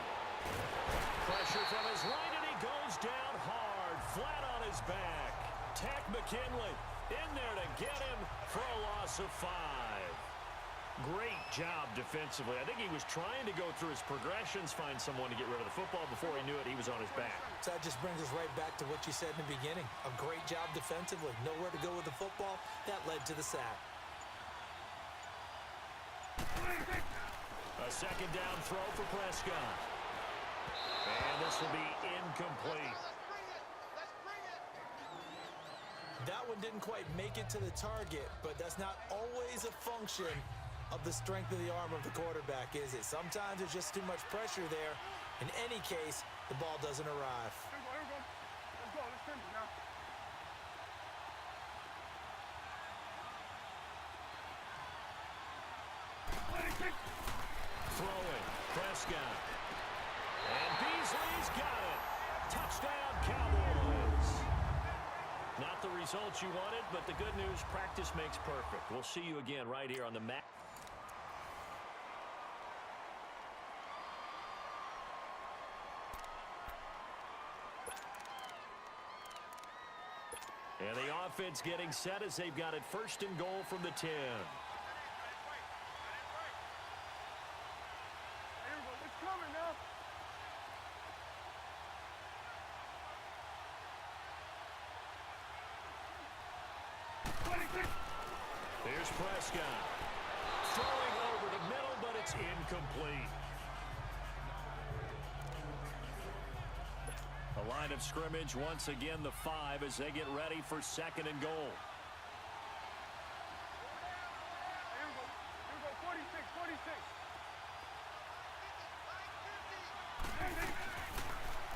Pressure from his right, and he goes down hard, flat on his back. Tech McKinley in there to get him for a loss of 5. Great job defensively. I think he was trying to go through his progressions, find someone to get rid of the football. Before he knew it, he was on his back. So that just brings us right back to what you said in the beginning. A great job defensively. Nowhere to go with the football. That led to the sack. A second down throw for Prescott. And this will be incomplete. That one didn't quite make it to the target, but that's not always a function of the strength of the arm of the quarterback, is it? Sometimes there's just too much pressure there. In any case, the ball doesn't arrive. Throwing, Prescott. And Beasley's got it. Touchdown, Cowboys. Not the results you wanted, but the good news, practice makes perfect. We'll see you again right here on the mat. And the offense getting set as they've got it first and goal from the 10. Here's Prescott. Throwing over the middle, but it's incomplete. A line of scrimmage, once again the 5 as they get ready for second and goal.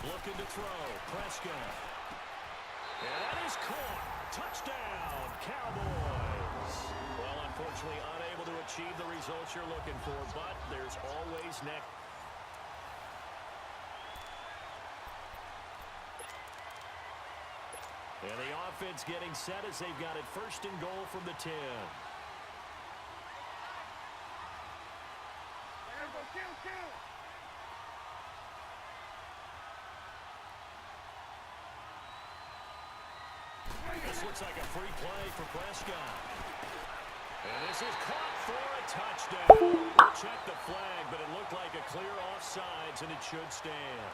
Looking to throw, Prescott. And that is caught. Touchdown, Cowboys. Well, unfortunately, unable to achieve the results you're looking for, but there's always next. And the offense getting set as they've got it first and goal from the 10. This looks like a free play for Prescott. And this is caught for a touchdown. We'll check the flag, but it looked like a clear offsides, and it should stand.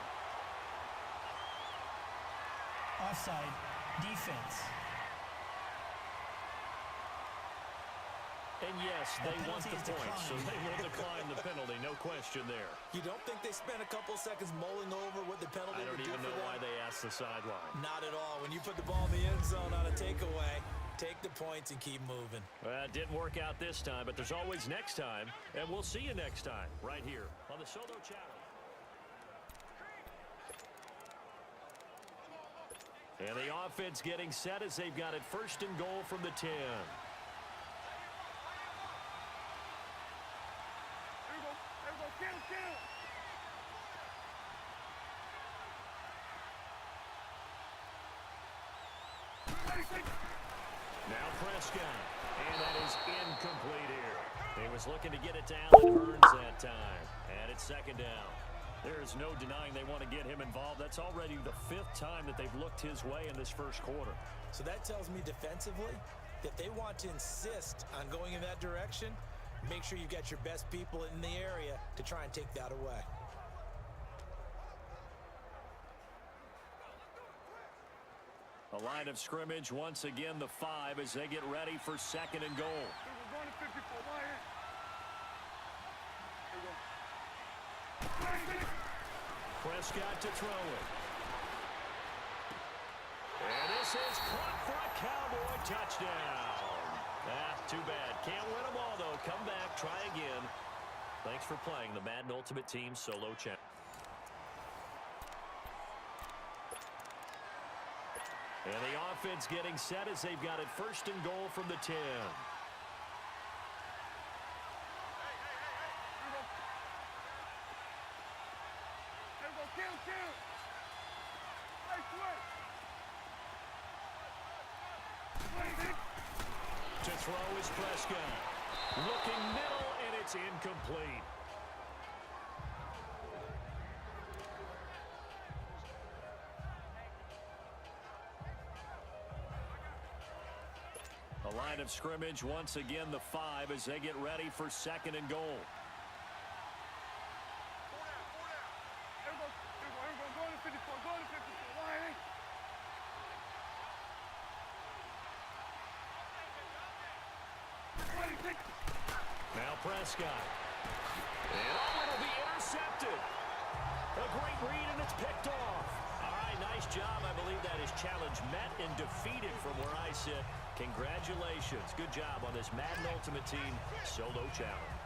Offside. Defense. And yes, they want the penalty is point, so declined. they will decline the penalty. No question there. You don't think they spent a couple seconds mulling over what the penalty I don't would do even for know them? why they asked the sideline. Not at all. When you put the ball in the end zone on a takeaway, take the points and keep moving. Well, it didn't work out this time, but there's always next time, and we'll see you next time right here on the Solo Challenge. And the offense getting set as they've got it first and goal from the 10. Now Prescott, and that is incomplete here. He was looking to get it to Allen Hurns that time, and it's second down. There is no denying they want to get him involved. That's already the 5th time that they've looked his way in this first quarter. So that tells me defensively that they want to insist on going in that direction. Make sure you've got your best people in the area to try and take that away. A line of scrimmage, once again, the 5 as they get ready for second and goal. Prescott to throw it. And this is caught for a Cowboy touchdown. Too bad. Can't win them all, though. Come back, try again. Thanks for playing the Madden Ultimate Team Solo Challenge. And the offense getting set as they've got it first and goal from the 10. To throw is Prescott. Looking middle, and it's incomplete. A line of scrimmage, once again, the 5 as they get ready for second and goal. Now Prescott. And it'll be intercepted. A great read, and it's picked off. All right, nice job. I believe that is challenge met and defeated from where I sit. Congratulations. Good job on this Madden Ultimate Team Solo Challenge.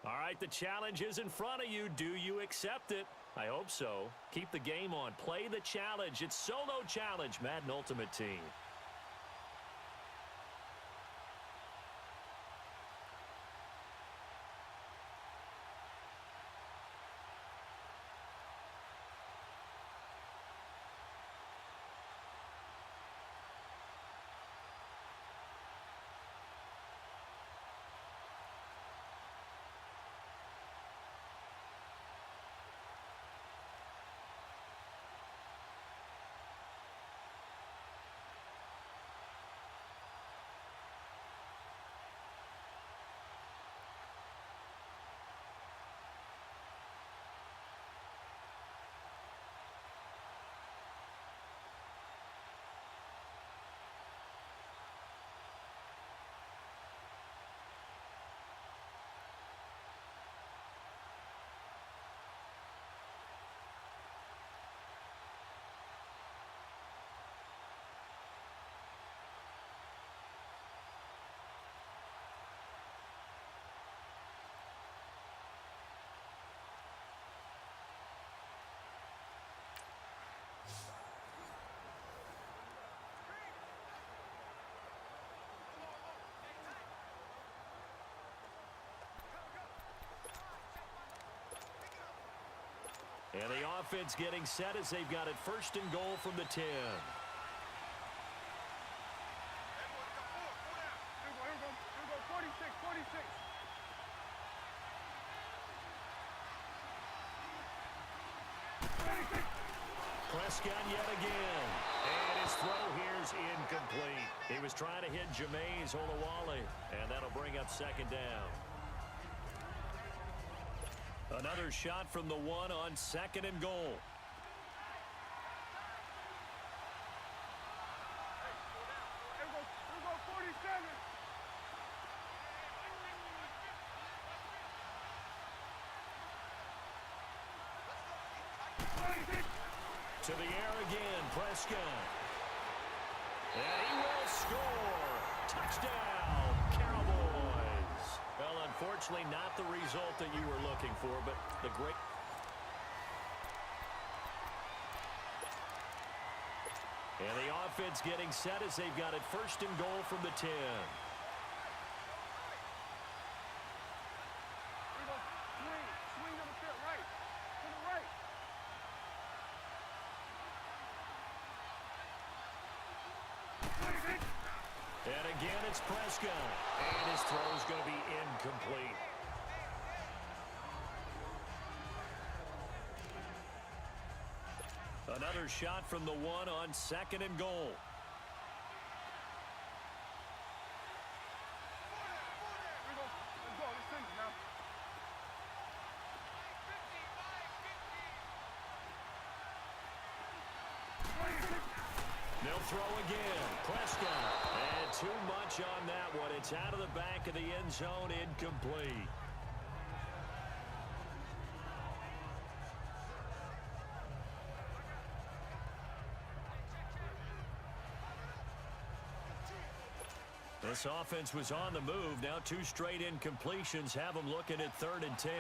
All right, the challenge is in front of you. Do you accept it? I hope so. Keep the game on. Play the challenge. It's Solo Challenge, Madden Ultimate Team. And the offense getting set as they've got it first and goal from the 10. Prescott yet again. And his throw here's incomplete. He was trying to hit Jameis Olawale, and that'll bring up second down. Another shot from the 1 on second and goal. To the air again, Prescott. And he will score. Touchdown, Cowboys. Well, unfortunately, not the result that you were looking for, but the great... And the offense getting set as they've got it first and goal from the 10. And again, it's Prescott. And his throw is going to be incomplete. Another shot from the 1 on second and goal. They'll throw again. Prescott. And too much on that one. It's out of the back of the end zone, incomplete. This offense was on the move. Now 2 straight incompletions have them looking at 3rd and 10.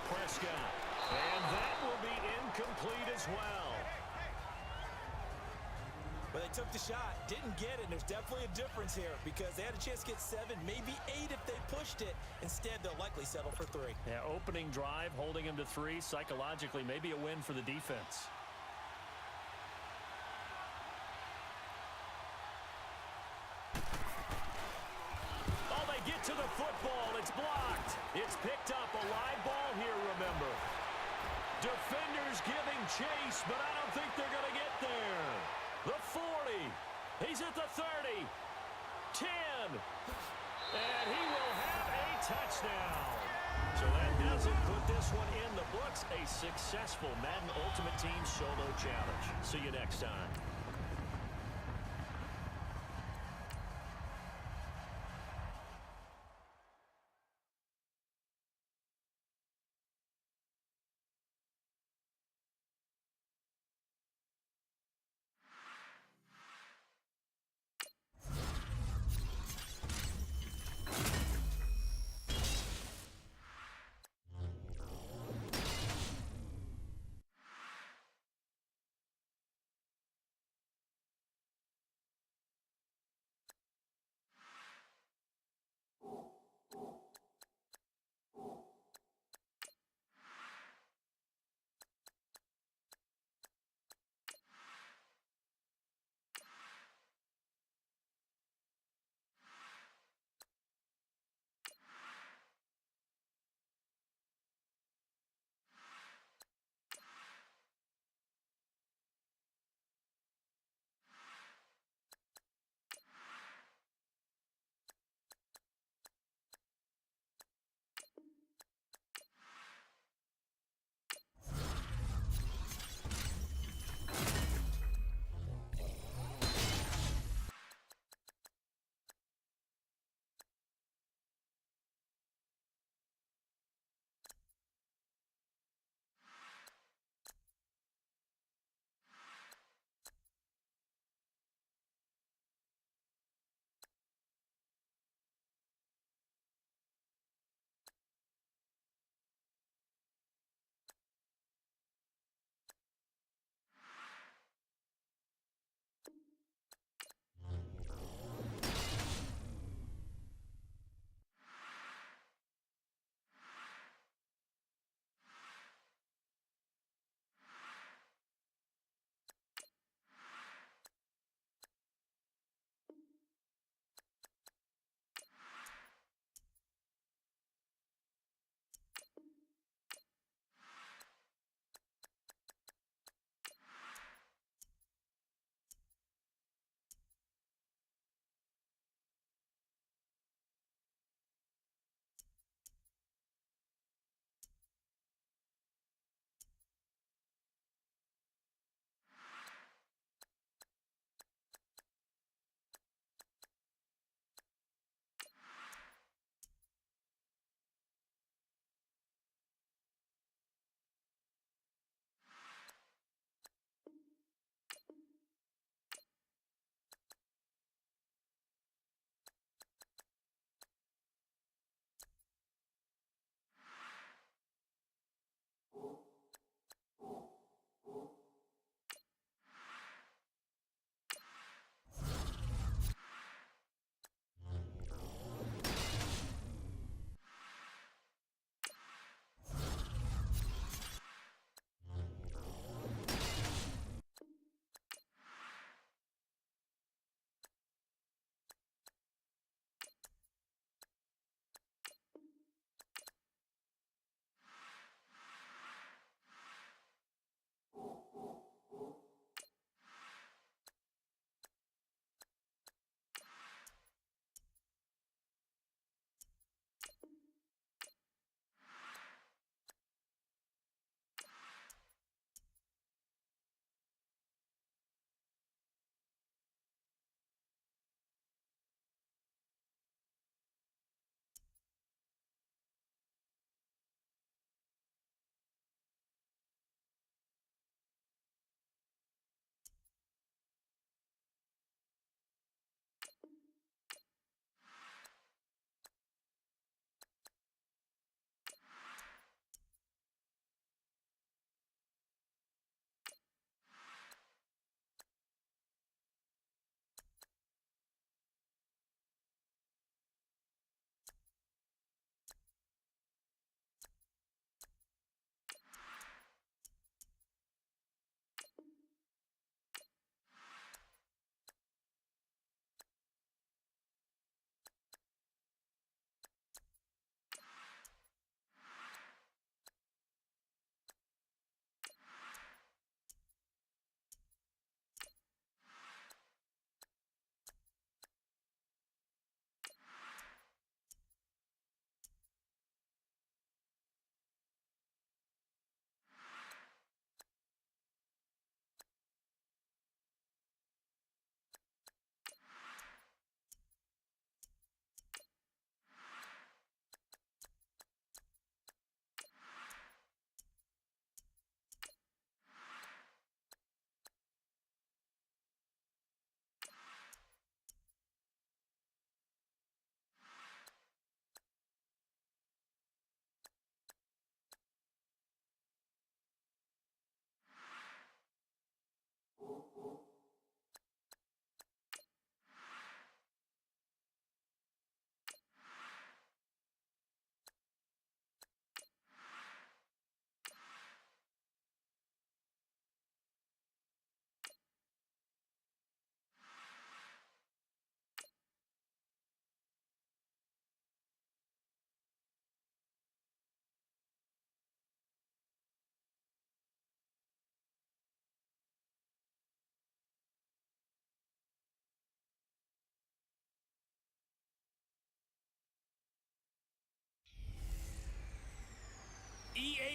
Prescott. And that will be incomplete as well. Well, they took the shot, didn't get it, and there's definitely a difference here because they had a chance to get 7, maybe 8 if they pushed it. Instead, they'll likely settle for 3. Yeah, opening drive, holding him to 3, psychologically, maybe a win for the defense. Oh, they get to the football. It's blocked. It's picked up. A live ball here, remember. Defenders giving chase, but I don't think they're going to get there. The 40. He's at the 30. 10. And he will have a touchdown. So that doesn't put this one in the books. A successful Madden Ultimate Team solo challenge. See you next time.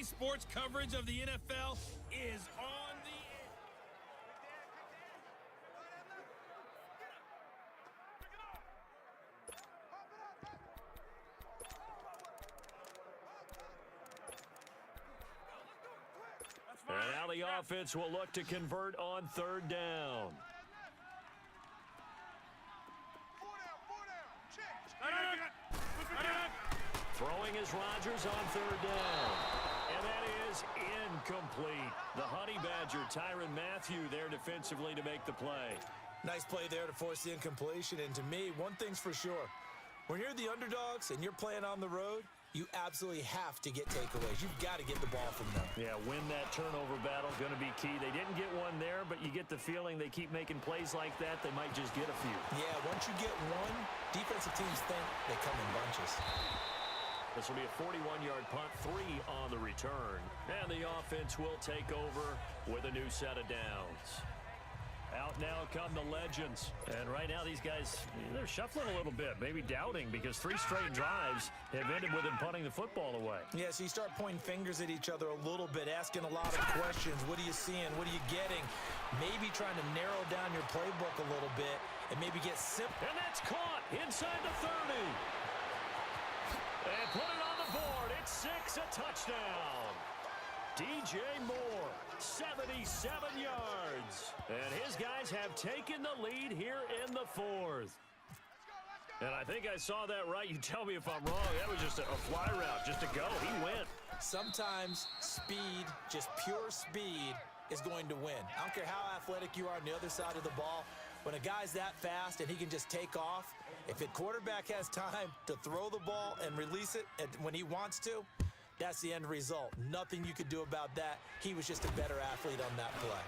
Today's sports coverage of the NFL is on the air. And now the offense will look to convert on third down. Throwing is Rodgers on third down. And that is incomplete. The Honey Badger, Tyrann Mathieu, there defensively to make the play. Nice play there to force the incompletion. And to me, one thing's for sure. When you're the underdogs and you're playing on the road, you absolutely have to get takeaways. You've got to get the ball from them. Yeah, win that turnover battle, going to be key. They didn't get one there, but you get the feeling they keep making plays like that, they might just get a few. Yeah, once you get one, defensive teams think they come in bunches. This will be a 41-yard punt, 3 on the return. And the offense will take over with a new set of downs. Out now come the legends. And right now these guys, they're shuffling a little bit, maybe doubting, because 3 straight drives have ended with them punting the football away. Yeah, so you start pointing fingers at each other a little bit, asking a lot of questions. What are you seeing? What are you getting? Maybe trying to narrow down your playbook a little bit and maybe get simple. And that's caught inside the 30. And put it on the board. It's 6, a touchdown. DJ Moore, 77 yards. And his guys have taken the lead here in the 4th. And I think I saw that right. You tell me if I'm wrong. That was just a fly route, just to go. He went. Sometimes speed, just pure speed, is going to win. I don't care how athletic you are on the other side of the ball. When a guy's that fast and he can just take off, if the quarterback has time to throw the ball and release it when he wants to, that's the end result. Nothing you could do about that. He was just a better athlete on that play.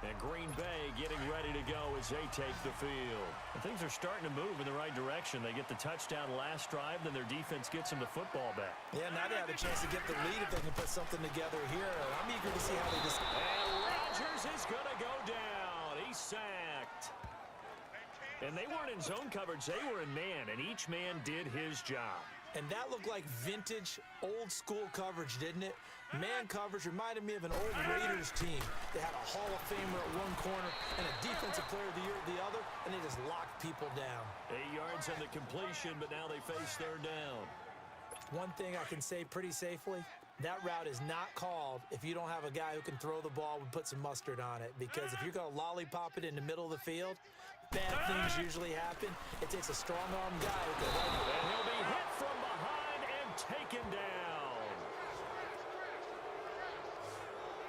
And Green Bay getting ready to go as they take the field. And things are starting to move in the right direction. They get the touchdown last drive, then their defense gets them the football back. Yeah, now they have a chance to get the lead if they can put something together here. I'm eager to see how they just... And Rodgers is going to go down. He's sacked. And they weren't in zone coverage. They were in man, and each man did his job. And that looked like vintage, old-school coverage, didn't it? Man coverage reminded me of an old Raiders team. They had a Hall of Famer at one corner and a defensive player of the year at the other, and they just locked people down. 8 yards on the completion, but now they face third down. One thing I can say pretty safely, that route is not called if you don't have a guy who can throw the ball and put some mustard on it. Because if you're going to lollipop it in the middle of the field, bad things usually happen. It takes a strong-arm guy who can... And he'll be hit from behind and taken down.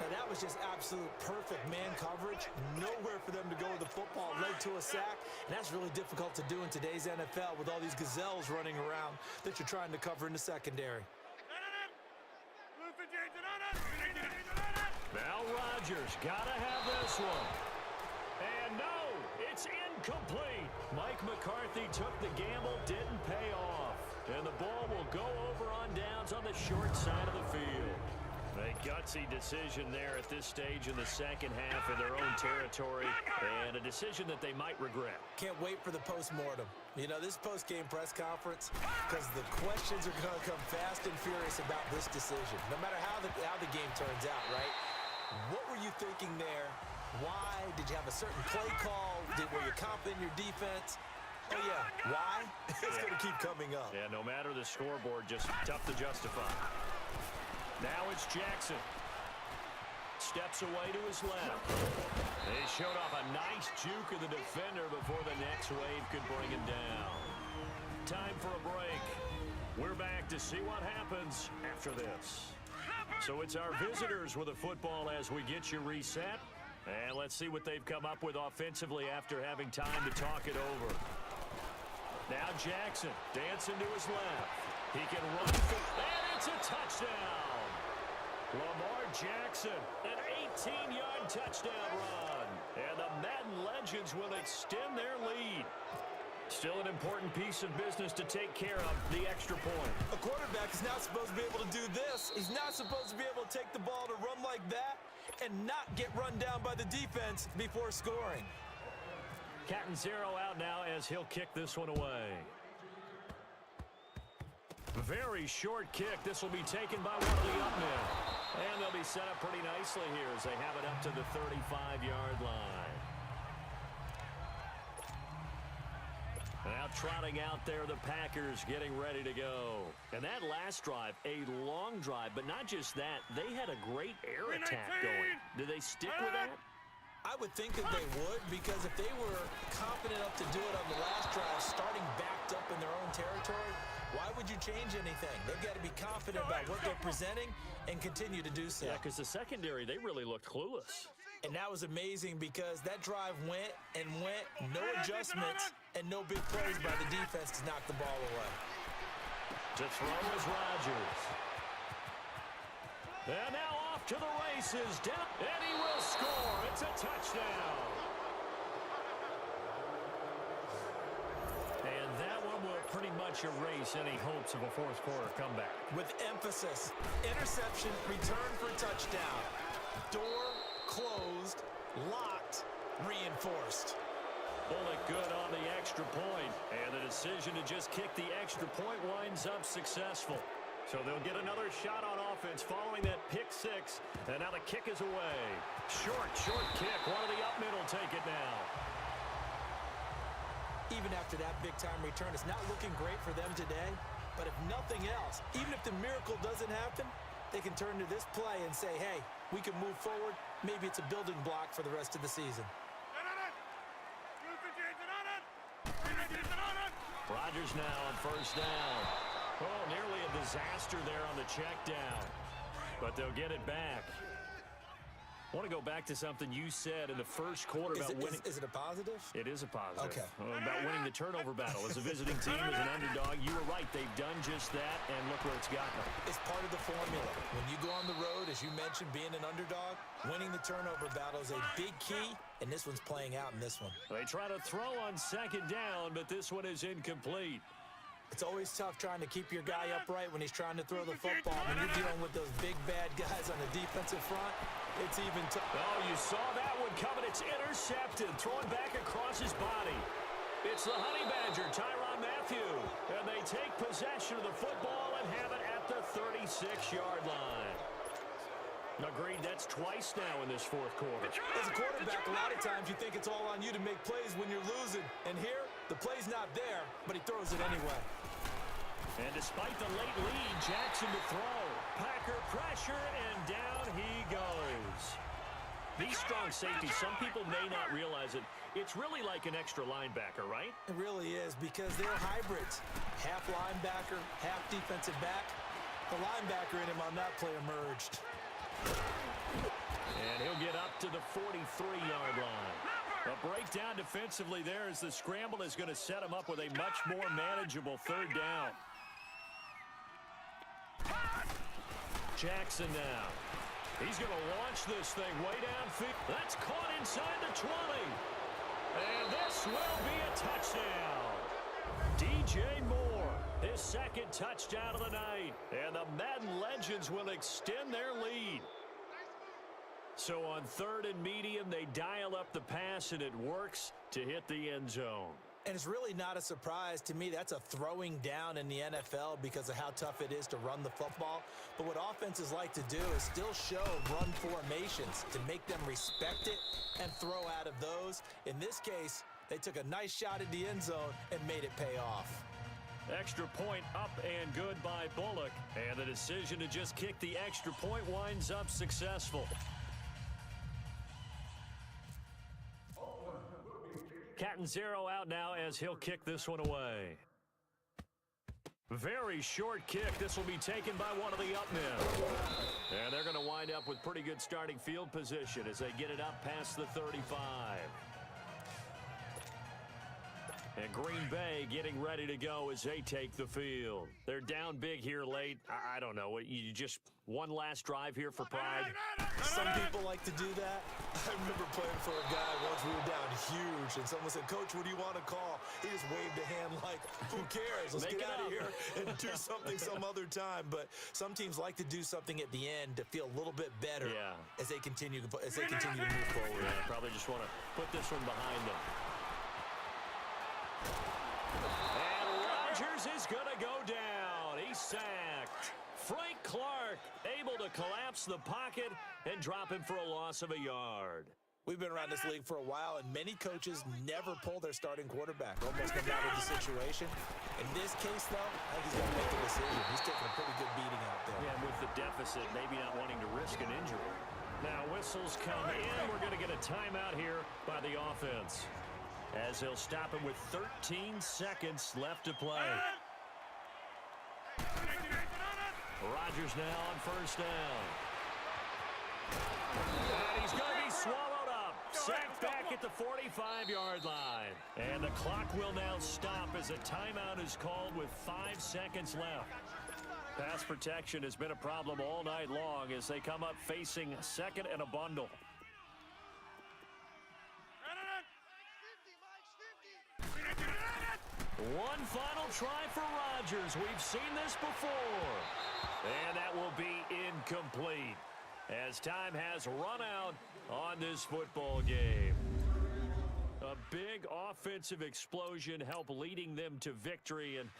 Now, that was just absolute perfect man coverage. Nowhere for them to go with the football. Led to a sack, and that's really difficult to do in today's NFL with all these gazelles running around that you're trying to cover in the secondary. Now Rodgers gotta have this one. And no, it's incomplete. Mike McCarthy took the gamble, didn't pay off. And the ball will go over on downs on the short side of the field. A gutsy decision there at this stage in the second half in their own territory, and a decision that they might regret. Can't wait for the post-mortem. You know, this post-game press conference, because the questions are going to come fast and furious about this decision, no matter how the game turns out, right? What were you thinking there? Why? Did you have a certain play call? Were you confident in your defense? Oh, yeah. Why? It's going to keep coming up. Yeah, no matter the scoreboard, just tough to justify. Now it's Jackson. Steps away to his left. They showed off a nice juke of the defender before the next wave could bring him down. Time for a break. We're back to see what happens after this. So it's our visitors with the football as we get you reset. And let's see what they've come up with offensively after having time to talk it over. Now Jackson dancing to his left. He can run, and it's a touchdown. Lamar Jackson, an 18-yard touchdown run. And the Madden Legends will extend their lead. Still an important piece of business to take care of, the extra point. A quarterback is not supposed to be able to do this. He's not supposed to be able to take the ball to run like that and not get run down by the defense before scoring. Cat and zero out now as he'll kick this one away. Very short kick. This will be taken by one of the up men. And they'll be set up pretty nicely here as they have it up to the 35-yard line. Now trotting out there, the Packers getting ready to go. And that last drive, a long drive, but not just that. They had a great air attack going. Do they stick with that? I would think that they would, because if they were confident enough to do it on the last drive, starting backed up in their own territory, why would you change anything? They've got to be confident about what they're presenting and continue to do so. Yeah, because the secondary, they really looked clueless. And that was amazing because that drive went and went, no adjustments, and no big plays by the defense to knock the ball away. To throw is Rodgers. And now off to the races. Down, and he will score. It's a touchdown. And that one will pretty much erase any hopes of a fourth quarter comeback. With emphasis, interception, return for touchdown. Door closed, locked, reinforced. Bullock good on the extra point. And the decision to just kick the extra point winds up successful. So they'll get another shot on offense following that pick six. And now the kick is away. Short kick. One of the up men will take it now. Even after that big-time return, it's not looking great for them today. But if nothing else, even if the miracle doesn't happen, they can turn to this play and say, hey, we can move forward. Maybe it's a building block for the rest of the season. Rodgers now on first down. Oh, nearly a disaster there on the check down. But they'll get it back. I want to go back to something you said in the first quarter about winning. Is it a positive? It is a positive. Okay. About winning the turnover battle. As a visiting team, as an underdog, you were right. They've done just that, and look where it's gotten them. It's part of the formula. When you go on the road, as you mentioned, being an underdog, winning the turnover battle is a big key, and this one's playing out in this one. They try to throw on second down, but this one is incomplete. It's always tough trying to keep your guy upright when he's trying to throw the football. When you're dealing with those big, bad guys on the defensive front, it's even tough. Oh, you saw that one coming. It's intercepted. Throwing back across his body. It's the Honey Badger, Tyrann Mathieu. And they take possession of the football and have it at the 36-yard line. Agreed, that's twice now in this fourth quarter. As a quarterback, a lot of times you think it's all on you to make plays when you're losing. And here, the play's not there, but he throws it anyway. And despite the late lead, Jackson to throw. Packer pressure, and down he goes. These strong safeties, some people may not realize it. It's really like an extra linebacker, right? It really is, because they're hybrids. Half linebacker, half defensive back. The linebacker in him on that play emerged. And he'll get up to the 43-yard line. A breakdown defensively there as the scramble is going to set him up with a much more manageable third down. Jackson now. He's going to launch this thing way downfield. That's caught inside the 20. And this will be a touchdown. DJ Moore, his second touchdown of the night. And the Madden Legends will extend their lead. So on third and medium, they dial up the pass, and it works to hit the end zone. And it's really not a surprise to me. That's a throwing down in the NFL because of how tough it is to run the football. But what offenses like to do is still show run formations to make them respect it and throw out of those. In this case, they took a nice shot at the end zone and made it pay off. Extra point up and good by Bullock. And the decision to just kick the extra point winds up successful. Cat and zero out now as he'll kick this one away. Very short kick. This will be taken by one of the up men. And they're going to wind up with pretty good starting field position as they get it up past the 35. And Green Bay getting ready to go as they take the field. They're down big here late. I don't know. You just one last drive here for pride. Some people like to do that. I remember playing for a guy once. We were down huge, and someone said, "Coach, what do you want to call?" He just waved a hand like, "Who cares? Let's get out of here and do something some other time." But some teams like to do something at the end to feel a little bit better as they continue to move forward. Yeah, probably just want to put this one behind them. And Rodgers is going to go down. He's sacked. Frank Clark able to collapse the pocket and drop him for a loss of a yard. We've been around this league for a while, and many coaches never pull their starting quarterback, almost no matter the situation. In this case, though, I think he's going to make a decision. He's taking a pretty good beating out there. Yeah, with the deficit, maybe not wanting to risk an injury. Now whistles come in. We're going to get a timeout here by the offense, as they'll stop him with 13 seconds left to play. Rodgers now on first down. And he's going to be swallowed up. Sacked back at the 45-yard line. And the clock will now stop as a timeout is called with 5 seconds left. Pass protection has been a problem all night long as they come up facing second and a bundle. One final try for Rodgers. We've seen this before. And that will be incomplete as time has run out on this football game. A big offensive explosion helped leading them to victory, and